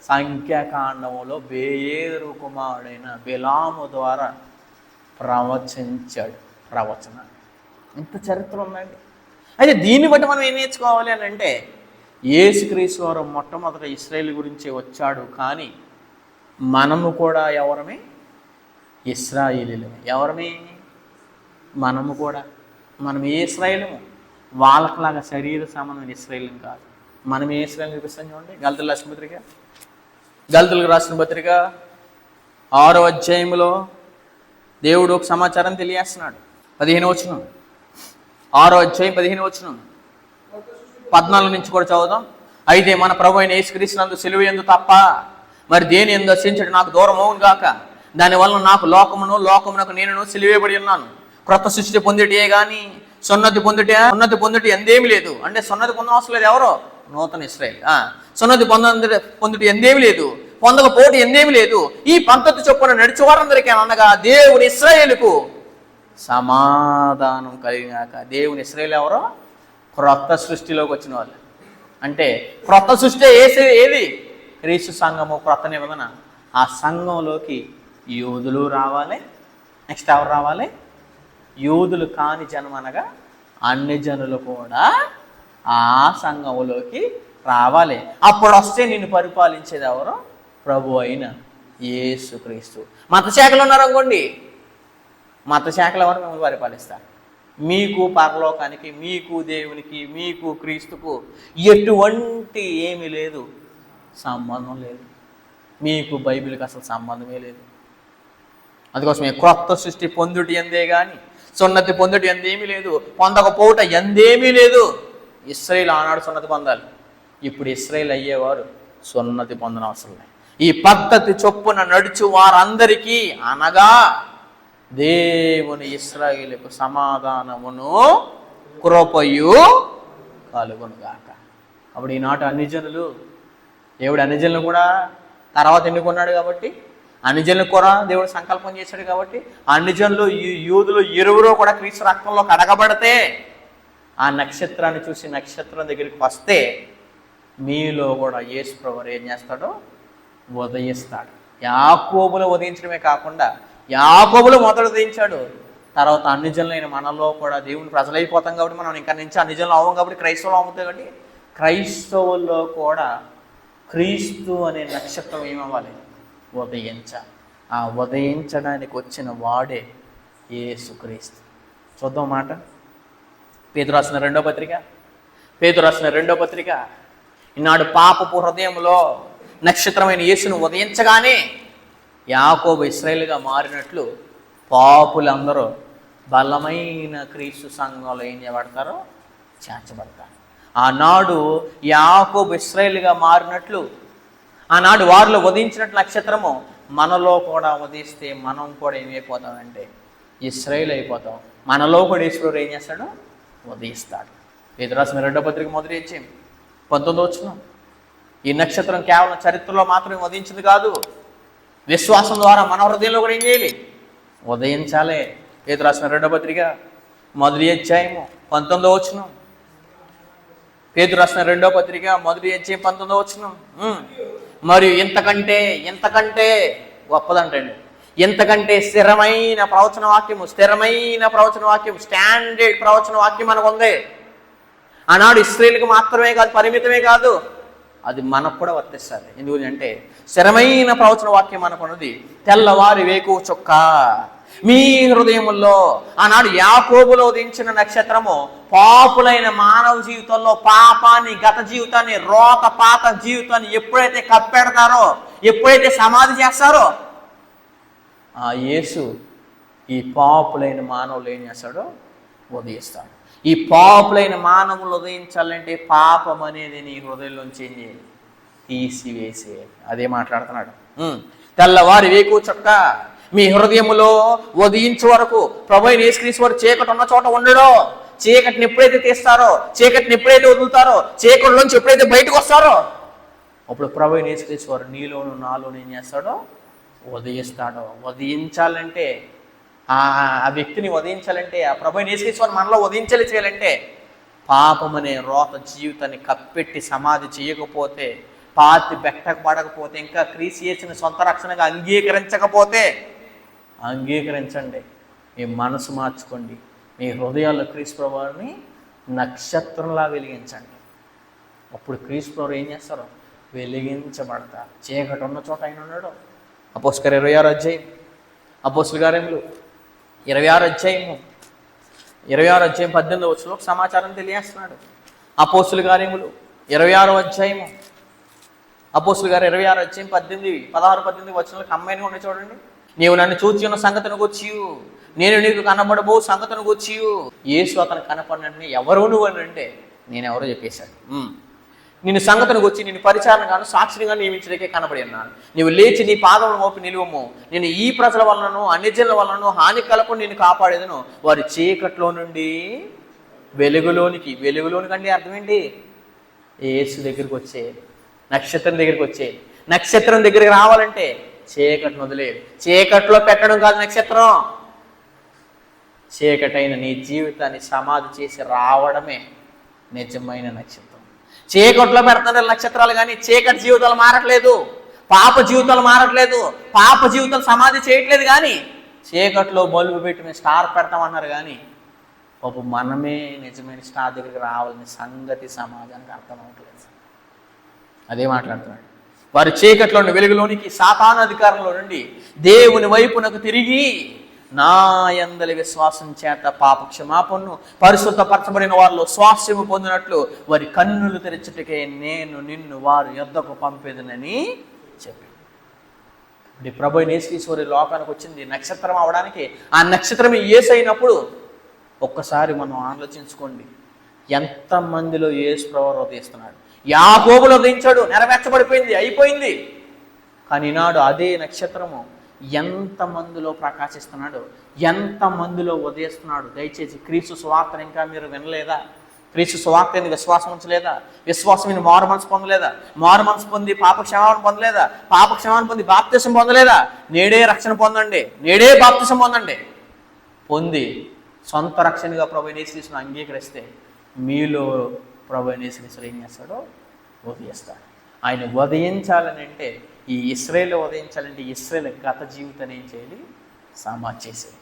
సంఖ్యాకాండములో బేయేరు కుమారుడైన బిలాము ద్వారా ప్రవచించాడు. ప్రవచనాన్ని ఇంత చరిత్ర ఉందండి. అయితే దీన్ని బట్టి మనం ఏం నేర్చుకోవాలి అని అంటే యేసుక్రీస్తు వారు మొట్టమొదట ఇశ్రాయేలు గురించి వచ్చాడు. కానీ మనము కూడా ఎవరమే? ఇశ్రాయేలీలమే. ఎవరమే? మనము కూడా. మనం ఏ ఇశ్రాయేలము? వాళ్ళకులాగా శరీర సంబంధమైన ఇశ్రాయేలం కాదు. మనం ఏ ఇశ్రాయేలు చూపిస్తాం చూడండి. గల్తీయులకు రాసిన పత్రిక 6వ అధ్యాయంలో దేవుడు ఒక సమాచారం తెలియజేస్తున్నాడు. 15వ వచనం, 6వ అధ్యాయం 15వ వచనం, 14 నుంచి కూడా చదువుదాం. అయితే మన ప్రభు అయిన యేసుక్రీస్తునందు సిలువ యందు తప్ప మరి దేని యందు దర్శించడం నాకు దూరం అవును గాక. దానివల్ల నాకు లోకమునకు నేను సిలువేయబడి ఉన్నాను. క్రొత్త సృష్టి పొందిటే కానీ సున్నతి పొందుట ఎందేమి లేదు. అంటే సున్నతి పొందవసరం లేదు. ఎవరో? నూతన ఇశ్రాయేలు. సున్నతి పొందుట ఎందేమి లేదు, పొందకపోటీ ఎందేమి లేదు. ఈ పద్ధతి చొప్పున నడిచేవారందరికీ అనగా దేవుని ఇశ్రాయేలుకు సమాధానం కలిగినాక. దేవుని ఇశ్రాయేలు ఎవరో? క్రొత్త సృష్టిలోకి వచ్చిన వాళ్ళు. అంటే క్రొత్త సృష్టి ఏది? క్రీస్తు సంఘము, క్రొత్త నిబంధన. ఆ సంఘంలోకి యూదులు రావాలి. నెక్స్ట్ ఎవరు రావాలి? యూదులు కాని జనం అనగా అన్ని జనులు కూడా ఆ సంఘంలోకి రావాలి. అప్పుడు వస్తే నిన్ను పరిపాలించేది ఎవరు? ప్రభు అయిన యేసుక్రీస్తు. మత శాఖలు ఉన్నారనుకోండి, మత శాఖలు ఎవరు మిమ్మల్ని పరిపాలిస్తారు? మీకు పరలోకానికి, మీకు దేవునికి, మీకు క్రీస్తుకు ఎటువంటి ఏమీ లేదు, సంబంధం లేదు. మీకు బైబిల్కి అసలు సంబంధమే లేదు. అందుకోసమే క్రొత్త సృష్టి పొందుటి ఎందే కానీ సున్నతి పొందుటి ఎందేమీ లేదు, పొందకపోవుట ఎందేమీ లేదు. ఇశ్రాయేలు ఆనాడు సున్నతి పొందాలి, ఇప్పుడు ఇశ్రాయేలు అయ్యేవారు సున్నతి పొందనవసరం లేదు. ఈ పద్ధతి చొప్పున నడుచు వారందరికీ అనగా దేవుని ఇశ్రాయేలుకు సమాధానమును కృపయు కలుగునుగాక. అప్పుడు ఈనాటి అన్ని జనులు, దేవుడు అన్ని జనులు కూడా తర్వాత ఎన్నుకున్నాడు కాబట్టి, అన్ని జనులు కూడా దేవుడు సంకల్పం చేశాడు కాబట్టి, అన్ని జనులు యూదులు ఇరువురు కూడా క్రీస్తు రక్తంలో కడగబడితే ఆ నక్షత్రాన్ని చూసి నక్షత్రం దగ్గరికి వస్తే మీలో కూడా యేసు ప్రభువు ఏం చేస్తాడో ఉదయిస్తాడు. యాకోబులు ఉదయించడమే కాకుండా యాకోబులు మొదలు ఉదయించాడు, తర్వాత అన్ని జనులైన మనలో కూడా దేవుని ప్రజలైపోతాం కాబట్టి మనం ఇంకా నుంచి అన్ని జనులు అవ్వం కాబట్టి క్రైస్తవులు అవుతాయి కాబట్టి క్రైస్తవుల్లో కూడా క్రీస్తు అనే నక్షత్రం ఏమవ్వాలి? ఉదయించాలి. ఆ ఉదయించడానికి వచ్చిన వాడే యేసుక్రీస్తు. చూద్దాం మాట. పేతురు రాసిన రెండో పత్రిక ఈనాడు పాపపు హృదయంలో నక్షత్రమైన యేసును ఉదయించగానే యాకోబు ఇశ్రాయేలుగా మారినట్లు పాపులందరూ బలమైన క్రీస్తు సంఘంలో ఏం చేయబడతారో చేర్చబడతారు. ఆనాడు యాకోబు ఇశ్రాయేలుగా మారినట్లు, ఆనాడు వారిలో ఉదయించినట్లు నక్షత్రము మనలో కూడా ఉదయిస్తే మనం కూడా ఏమైపోతామంటే ఇశ్రాయేలు అయిపోతాం. మనలో కూడా ఈశ్వరుడు ఏం చేస్తాడు? ఉదయిస్తాడు. పేతురు రాసిన రెండో పత్రిక మొదటి అధ్యాయం 19వ వచనం. ఈ నక్షత్రం కేవలం చరిత్రలో మాత్రమే ఉదయించింది కాదు, విశ్వాసం ద్వారా మన హృదయంలో కూడా ఏం చేయాలి? ఉదయించాలి. పేతురు రాసిన రెండో పత్రిక మొదటి అధ్యాయము 19వ వచనం. పేతురు రాసిన రెండో పత్రిక మొదటి అధ్యాయం 19వ వచనం. మరియు ఎంతకంటే గొప్పదంటండి, ఎంతకంటే స్థిరమైన ప్రవచన వాక్యము, స్టాండర్డ్ ప్రవచన వాక్యం మనకు ఉంది. ఆనాడు ఇశ్రాయేలుకి మాత్రమే కాదు, పరిమితమే కాదు, అది మనకు కూడా వర్తిస్తుంది. ఎందుకంటే స్థిరమైన ప్రవచన వాక్యం మనకున్నది. తెల్లవారి వేకువ చుక్క మీ హృదయముల్లో. ఆనాడు యాకోబులో ఉదయించిన నక్షత్రము పాపులైన మానవ జీవితంలో పాపాన్ని, గత జీవితాన్ని, రోత పాత జీవితాన్ని ఎప్పుడైతే కప్పెడతారో, ఎప్పుడైతే సమాధి చేస్తారో, ఆ యేసు ఈ పాపులైన మానవులు ఏం చేస్తాడో ఉదయిస్తాడు. ఈ పాపులైన మానవులు ఉదయించాలంటే పాపం అనేది నీ హృదయంలోంచి ఏం చేయాలి? తీసివేసేయాలి. అదే మాట్లాడుతున్నాడు. తెల్లవారి వేకువ చుక్క మీ హృదయములో ఉదయించే వరకు ప్రభువైన యేసుక్రీస్తు వారు చీకటి ఉన్న చోట ఉండడో, చీకటిని ఎప్పుడైతే తీస్తారో, చీకటిని ఎప్పుడైతే వదులుతారో, చీకటిలోంచి ఎప్పుడైతే బయటకు వస్తారో, అప్పుడు ప్రభువైన యేసుక్రీస్తు వారు నీలోను నాలోను ఏం చేస్తాడో ఉదయిస్తాడో. ఉదయించాలంటే ఆ వ్యక్తిని ఉదయించాలంటే, ఆ ప్రభువైన యేసుక్రీస్తు వారు మనలో చేయాలంటే పాపం అనే రోత జీవితాన్ని కప్పెట్టి సమాధి చేయకపోతే, పాతి పెట్టకపోతే, ఇంకా క్రీస్తు చేసిన సొంత రక్షణగా అంగీకరించండి. మీ మనసు మార్చుకోండి. మీ హృదయాల్లో క్రీస్తు ప్రభువుని నక్షత్రంలా వెలిగించండి. అప్పుడు క్రీస్తు ప్రభువు ఏం చేస్తారో వెలిగించబడతారు. చీకటి ఉన్న చోట ఆయన ఉన్నాడు. అపోస్తలుల 26వ అధ్యాయం, అపోస్తలుల కార్యములు 26వ అధ్యాయం 18వ వచనంలో సమాచారం తెలియజేస్తున్నాడు. అపోస్తలుల కార్యములు 26వ అధ్యాయము, అపోస్తలుల గారు 26వ అధ్యాయం 16-18 వచనాలకు అమ్మాయిని ఉండి చూడండి. నీవు నన్ను చూచి ఉన్న సంగతిని గూర్చి నేను నీకు కనబడబో సంగతిని గూర్చి. యేసు అతను కనపడినట్టు ఎవరు నువ్వు అని అంటే నేనెవరో చెప్పేశాడు. నేను సంగతిని గూర్చి నేను పరిచారణగాను సాక్షినిగా నియమించడానికే కనబడి ఉన్నాను. నీవు లేచి నీ పాదములు మోపి నిలువము. నేను ఈ ప్రజల వలనను అన్ని జనుల వలనను హాని కలప నేను కాపాడేదను. వారి చీకట్లో నుండి వెలుగులోనికి అంటే అర్థం ఏంటి? యేసు దగ్గరికి వచ్చే, నక్షత్రం దగ్గరికి వచ్చే. నక్షత్రం దగ్గరికి రావాలంటే చీకటిని వదిలేదు. చీకట్లో పెట్టడం కాదు నక్షత్రం, చీకటైన నీ జీవితాన్ని సమాధి చేసి రావడమే నిజమైన నక్షత్రం. చీకట్లో పెడుతున్న నక్షత్రాలు కానీ చీకటి జీవితాలు మారట్లేదు. పాప జీవితాలు మారట్లేదు, పాప జీవితాలు సమాధి చేయట్లేదు, కానీ చీకట్లో బల్బు పెట్టి మేము స్టార్ పెడతామన్నారు. కానీ పాప మనమే నిజమైన స్టార్ దగ్గరికి రావాలని సంగతి సమాజానికి అర్థం అవ్వట్లేదు. అదే మాట్లాడుతున్నాడు. వారి చీకట్లో వెలుగులోనికి సాతాను అధికారంలో నుండి దేవుని వైపునకు తిరిగి నా యందలి విశ్వాసం చేత పాప క్షమాపణను పరిశుద్ధపరచబడిన వారిలో స్వాస్థ్యము పొందినట్లు వారి కన్నులు తెరచుటకే నేను నిన్ను వారి యొద్దకు పంపేదనని చెప్పి, ఇప్పుడు ప్రభు యేసుక్రీస్తు లోకానికి వచ్చింది నక్షత్రం అవడానికి. ఆ నక్షత్రం యేసైనప్పుడు ఒక్కసారి మనం ఆలోచించుకోండి, ఎంతమందిలో యేసు ప్రభు ఉదయిస్తున్నాడు. యాకోబులో ఉదయించాడు, నెరవేర్చబడిపోయింది, అయిపోయింది. కానీ ఈనాడు అదే నక్షత్రము ఎంతమందిలో ప్రకాశిస్తున్నాడు, ఎంతమందిలో ఉదయిస్తున్నాడు. దయచేసి క్రీస్తు సువార్తను ఇంకా మీరు వినలేదా? క్రీస్తు సువార్తని విశ్వాసం ఉంచలేదా? విశ్వాసం మారు మనసు పొందలేదా? మారు మనసు పొంది పాప క్షమాపణ పొందలేదా? పాప క్షమాపణ పొంది బాప్తిసం పొందలేదా? నేడే రక్షణ పొందండి, నేడే బాప్తిసం పొందండి. పొంది సొంత రక్షణగా ప్రభువైన యేసుక్రీస్తును అంగీకరిస్తే మీలో ప్రభువైన యేసుక్రీస్తు ఏం చేస్తాడో ఉదయిస్తాడు. ఆయన ఉదయించాలని అంటే, ఈ ఇశ్రాయేల్ ఉదయించాలంటే ఇశ్రాయేల్ గత జీవితాన్ని ఏం చేయాలి? సమాధి చేసేది.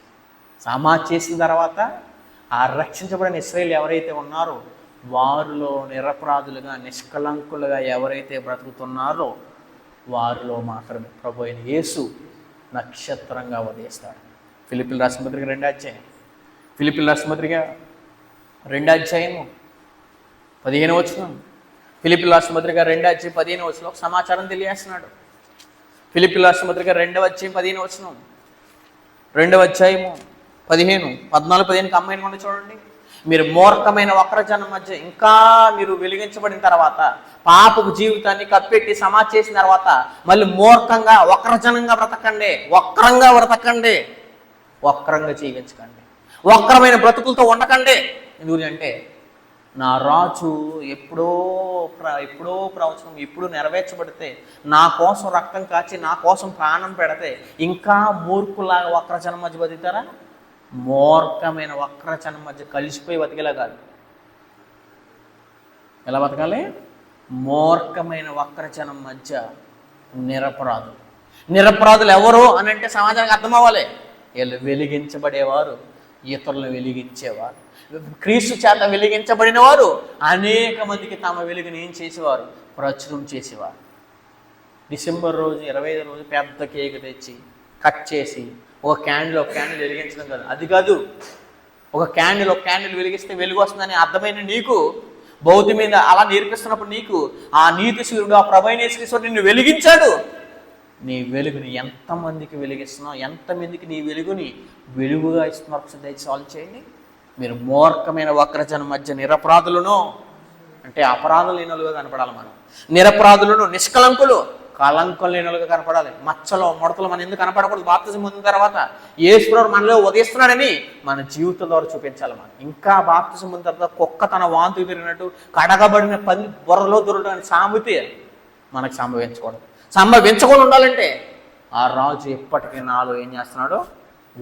సమాధి చేసిన తర్వాత ఆ రక్షించబడిన ఇశ్రాయేల్ ఎవరైతే ఉన్నారో వారిలో నిరపరాధులుగా నిష్కలంకులుగా ఎవరైతే బ్రతుకుతున్నారో వారిలో మాత్రమే ప్రభువైన యేసు నక్షత్రంగా ఉదయిస్తాడు. ఫిలిప్పీయుల రాసిన పత్రిక 2వ అధ్యాయం, ఫిలిప్పీయుల రాసిన పత్రిక 2వ అధ్యాయము 15వ వచనం, ఫిలిప్పీయుల రాసిన పత్రిక 2వ అధ్యాయం 15వ వచనంలో ఒక సమాచారం తెలియజేస్తున్నాడు. ఫిలిప్పీయుల రాసిన పత్రిక 2వ అధ్యాయం 15వ వచనం, 2వ అధ్యాయము 15, 14, 15 అమ్మాయిని కూడా చూడండి. మీరు మూర్ఖమైన వక్రజనం మధ్య ఇంకా మీరు వెలిగించబడిన తర్వాత, పాపపు జీవితాన్ని కప్పెట్టి సమాధి చేసిన తర్వాత మళ్ళీ మూర్ఖంగా వక్రజనంగా బ్రతకండి, వక్రంగా బ్రతకండి, వక్రంగా జీవించకండి, వక్రమైన బ్రతుకులతో ఉండకండి. ఎందుకంటే నా రాజు ఎప్పుడో ప్రవచనం ఎప్పుడు నెరవేర్చబడితే, నా కోసం రక్తం కాచి నా కోసం ప్రాణం పెడితే ఇంకా మూర్ఖులాగా వక్రజనం మధ్య బతుకుతారా? మూర్ఖమైన వక్రజనం మధ్య కలిసిపోయి బతికేలా కాదు. ఎలా బతకాలి? మూర్ఖమైన వక్రజనం మధ్య నిరపరాధులు. నిరపరాధులు ఎవరు అని అంటే సమాజానికి అర్థం అవ్వాలి. వీళ్ళు వెలిగించబడేవారు, ఇతరులను వెలిగించేవారు, క్రీస్తు చేత వెలిగించబడిన వారు అనేక మందికి తమ వెలుగుని ఏం చేసేవారు? ప్రచురం చేసేవారు. డిసెంబర్ రోజు 25 రోజు పెద్ద కేక్ తెచ్చి కట్ చేసి ఒక క్యాండిల్ వెలిగించడం కాదు. అది కాదు, ఒక క్యాండిల్ వెలిగిస్తే వెలుగు వస్తుందని అర్థమైన నీకు భౌతి మీద అలా నేర్పిస్తున్నప్పుడు నీకు ఆ నీతి సూర్యుడు, ఆ ప్రభువైన యేసుక్రీస్తు నిన్ను వెలిగించాడు. నీ వెలుగుని ఎంతమందికి వెలిగిస్తున్నావు, ఎంతమందికి నీ వెలుగుని వెలుగుగా ఇస్తున్నారు? ఒకసారి దయచేసి సాల్వ్ చేయండి. మీరు మూర్ఖమైన వక్రజనం మధ్య నిరపరాధులను, అంటే అపరాధం లేనులుగా కనపడాలి. మనం నిరపరాధులను, నిష్కలంకులు, కలంకం లేనులుగా కనపడాలి. మచ్చలో ముడతలు మనం ఎందుకు కనపడకూడదు? బాప్తిజం పొందిన తర్వాత యేసుప్రభువు మనలో ఉదయిస్తున్నాడని మన జీవితం ద్వారా చూపించాలి. మనం ఇంకా బాప్తిజం పొందిన తర్వాత కుక్క తన వాంతుకు తిరిగినట్టు కడగబడిన పని బుర్రలో దొరకడానికి సామెత మనకు సంభవించకుండా ఉండాలంటే ఆ రాజు ఎప్పటికీ నాలో ఏం చేస్తున్నాడో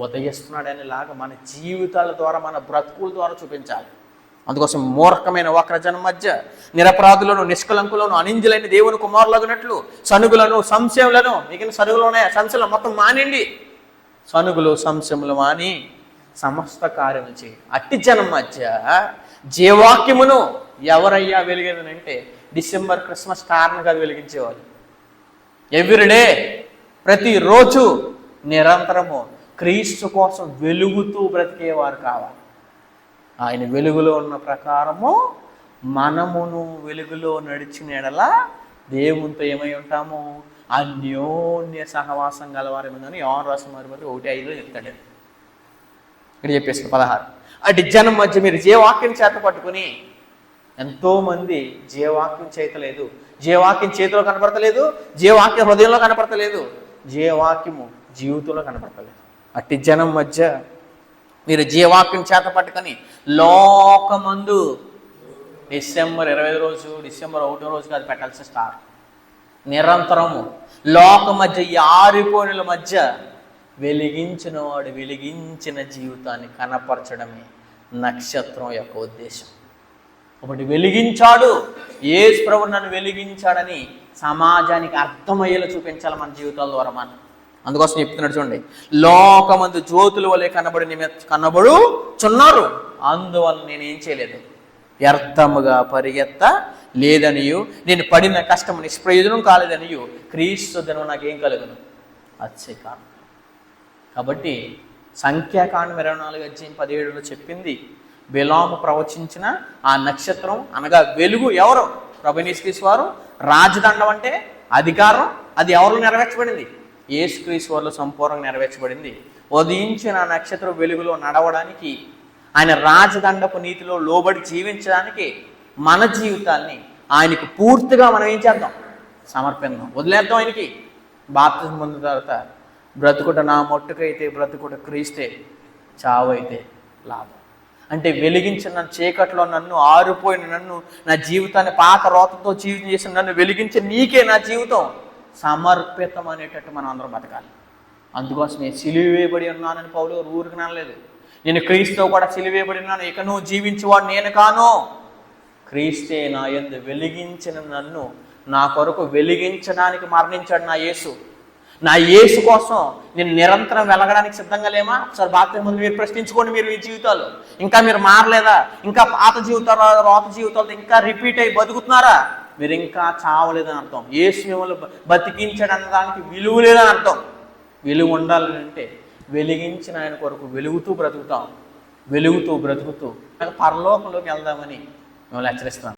ఉదయిస్తున్నాడు అనేలాగా మన జీవితాల ద్వారా, మన బ్రతుకుల ద్వారా చూపించాలి. అందుకోసం మూర్ఖమైన వక్రజనం మధ్య నిరపరాధులను, నిష్కలంకులను, అనింజులైన దేవుని కుమారులగినట్లు సనుగులను, సంశయములను, మిగిలిన సనుగులు ఉన్నాయి, సంశయం మొత్తం మానండి. సనుగులు, సంశయములు మాని సమస్త కార్యములు చేయి. అట్టి జనం మధ్య జీవాక్యమును ఎవరయ్యా వెలిగేదనంటే డిసెంబర్ క్రిస్మస్ స్టార్ను కాదు వెలిగించేవాళ్ళు. ఎవ్రీడే, ప్రతిరోజు నిరంతరము క్రీస్తు కోసం వెలుగుతూ బ్రతికేవారు కావాలి. ఆయన వెలుగులో ఉన్న ప్రకారము మనమును వెలుగులో నడిచిన ఎడల దేవునితో ఏమై ఉంటాము? అన్యోన్య సహవాసం గలవారేమని యోహాను రాసిన మొదటి 1:5 చెప్తాడు. ఇక్కడ చెప్పేసి 16, అటు జనం మధ్య మీరు జీవవాక్యం చేత పట్టుకుని, ఎంతోమంది జీవవాక్యం చేయతలేదు, జీవవాక్యం చేతిలో కనపడతలేదు, జీవవాక్యం హృదయంలో కనపడతలేదు, జీవవాక్యము జీవితంలో కనపడతలేదు. అట్టి జనం మధ్య మీరు జీవవాక్యం చేత పట్టుకొని లోకమందు డిసెంబర్ 25 రోజు, డిసెంబర్ 1వ రోజు కాదు పెట్టాల్సిన స్టార్, నిరంతరము లోక మధ్య, ఈ ఆరిపోయిన మధ్య వెలిగించిన వాడు వెలిగించిన జీవితాన్ని కనపరచడమే నక్షత్రం యొక్క ఉద్దేశం. ఒకటి వెలిగించాడు, యేసు ప్రభువు నన్ను వెలిగించాడని సమాజానికి అర్థమయ్యేలా చూపించాలి మన జీవితాల ద్వారా మనం. అందుకోసం చెప్తున్నాడు చూడండి, లోకమందు జ్యోతుల వలె కనబడుచున్నారు, అందువల్ల నేనేం చేయలేదు, వ్యర్థముగా పరిగెత్త లేదనియు, నేను పడిన కష్టము నిష్ప్రయోజనం కాలేదనియు, క్రీస్తు దినం నాకేం కలుగును, అత్యకారణం. కాబట్టి సంఖ్యాకాండం 24:17 చెప్పింది, బిలాము ప్రవచించిన ఆ నక్షత్రం అనగా వెలుగు ఎవరు? ప్రభువైన యేసుక్రీస్తు వారు. రాజదండం అంటే అధికారం, అది ఎవరు నెరవేర్చబడింది? యేసుక్రీస్తు వారిలో సంపూర్ణంగా నెరవేర్చబడింది. ఉదయించిన ఆ నక్షత్రం వెలుగులో నడవడానికి, ఆయన రాజదండపు నీతిలో లోబడి జీవించడానికి మన జీవితాన్ని ఆయనకి పూర్తిగా మనం ఏం చేద్దాం, సమర్పిద్దాం, వదిలేద్దాం. ఆయనకి బాప్తిజం పొందిన తర్వాత బ్రతుకుట నా మట్టుకైతే బ్రతుకుట క్రీస్తే, చావైతే లాభం. అంటే వెలిగించిన చీకట్లో నన్ను, ఆరిపోయిన నన్ను, నా జీవితాన్ని పాత రోతతో జీవితం చేసిన నన్ను వెలిగించి నీకే నా జీవితం సమర్పితం అనేటట్టు మనం అందరం బతకాలి. అందుకోసమే సిలువేయబడి ఉన్నానని పౌలు ఊరికి ననలేదు. నేను క్రీస్తుతో కూడా సిలువేయబడి ఉన్నాను, ఇక నువ్వు జీవించేవాడు నేను కాను, క్రీస్తే నా యందు వెలిగించిన నన్ను నా కొరకు వెలిగించడానికి మరణించాడు నా యేసు. నా యేసు కోసం నేను నిరంతరం వెలగడానికి సిద్ధంగా లేమా? ఒకసారి బాప్తిజం ముందు మీరు ప్రశ్నించుకోండి. మీరు మీ జీవితాలు ఇంకా మీరు మారలేదా? ఇంకా పాత జీవితాలు, రోత జీవితాలతో ఇంకా రిపీట్ అయ్యి బతుకుతున్నారా? మీరు ఇంకా చావలేదని అర్థం. యేసు మిమ్మల్ని బతికించాడు అన్నదానికి విలువ లేదని అర్థం. విలువ ఉండాలని అంటే వెలిగించిన ఆయన కొరకు వెలుగుతూ బ్రతుకుతాం, వెలుగుతూ బ్రతుకుతూ పరలోకంలోకి వెళ్దామని మిమ్మల్ని హెచ్చరిస్తున్నాను.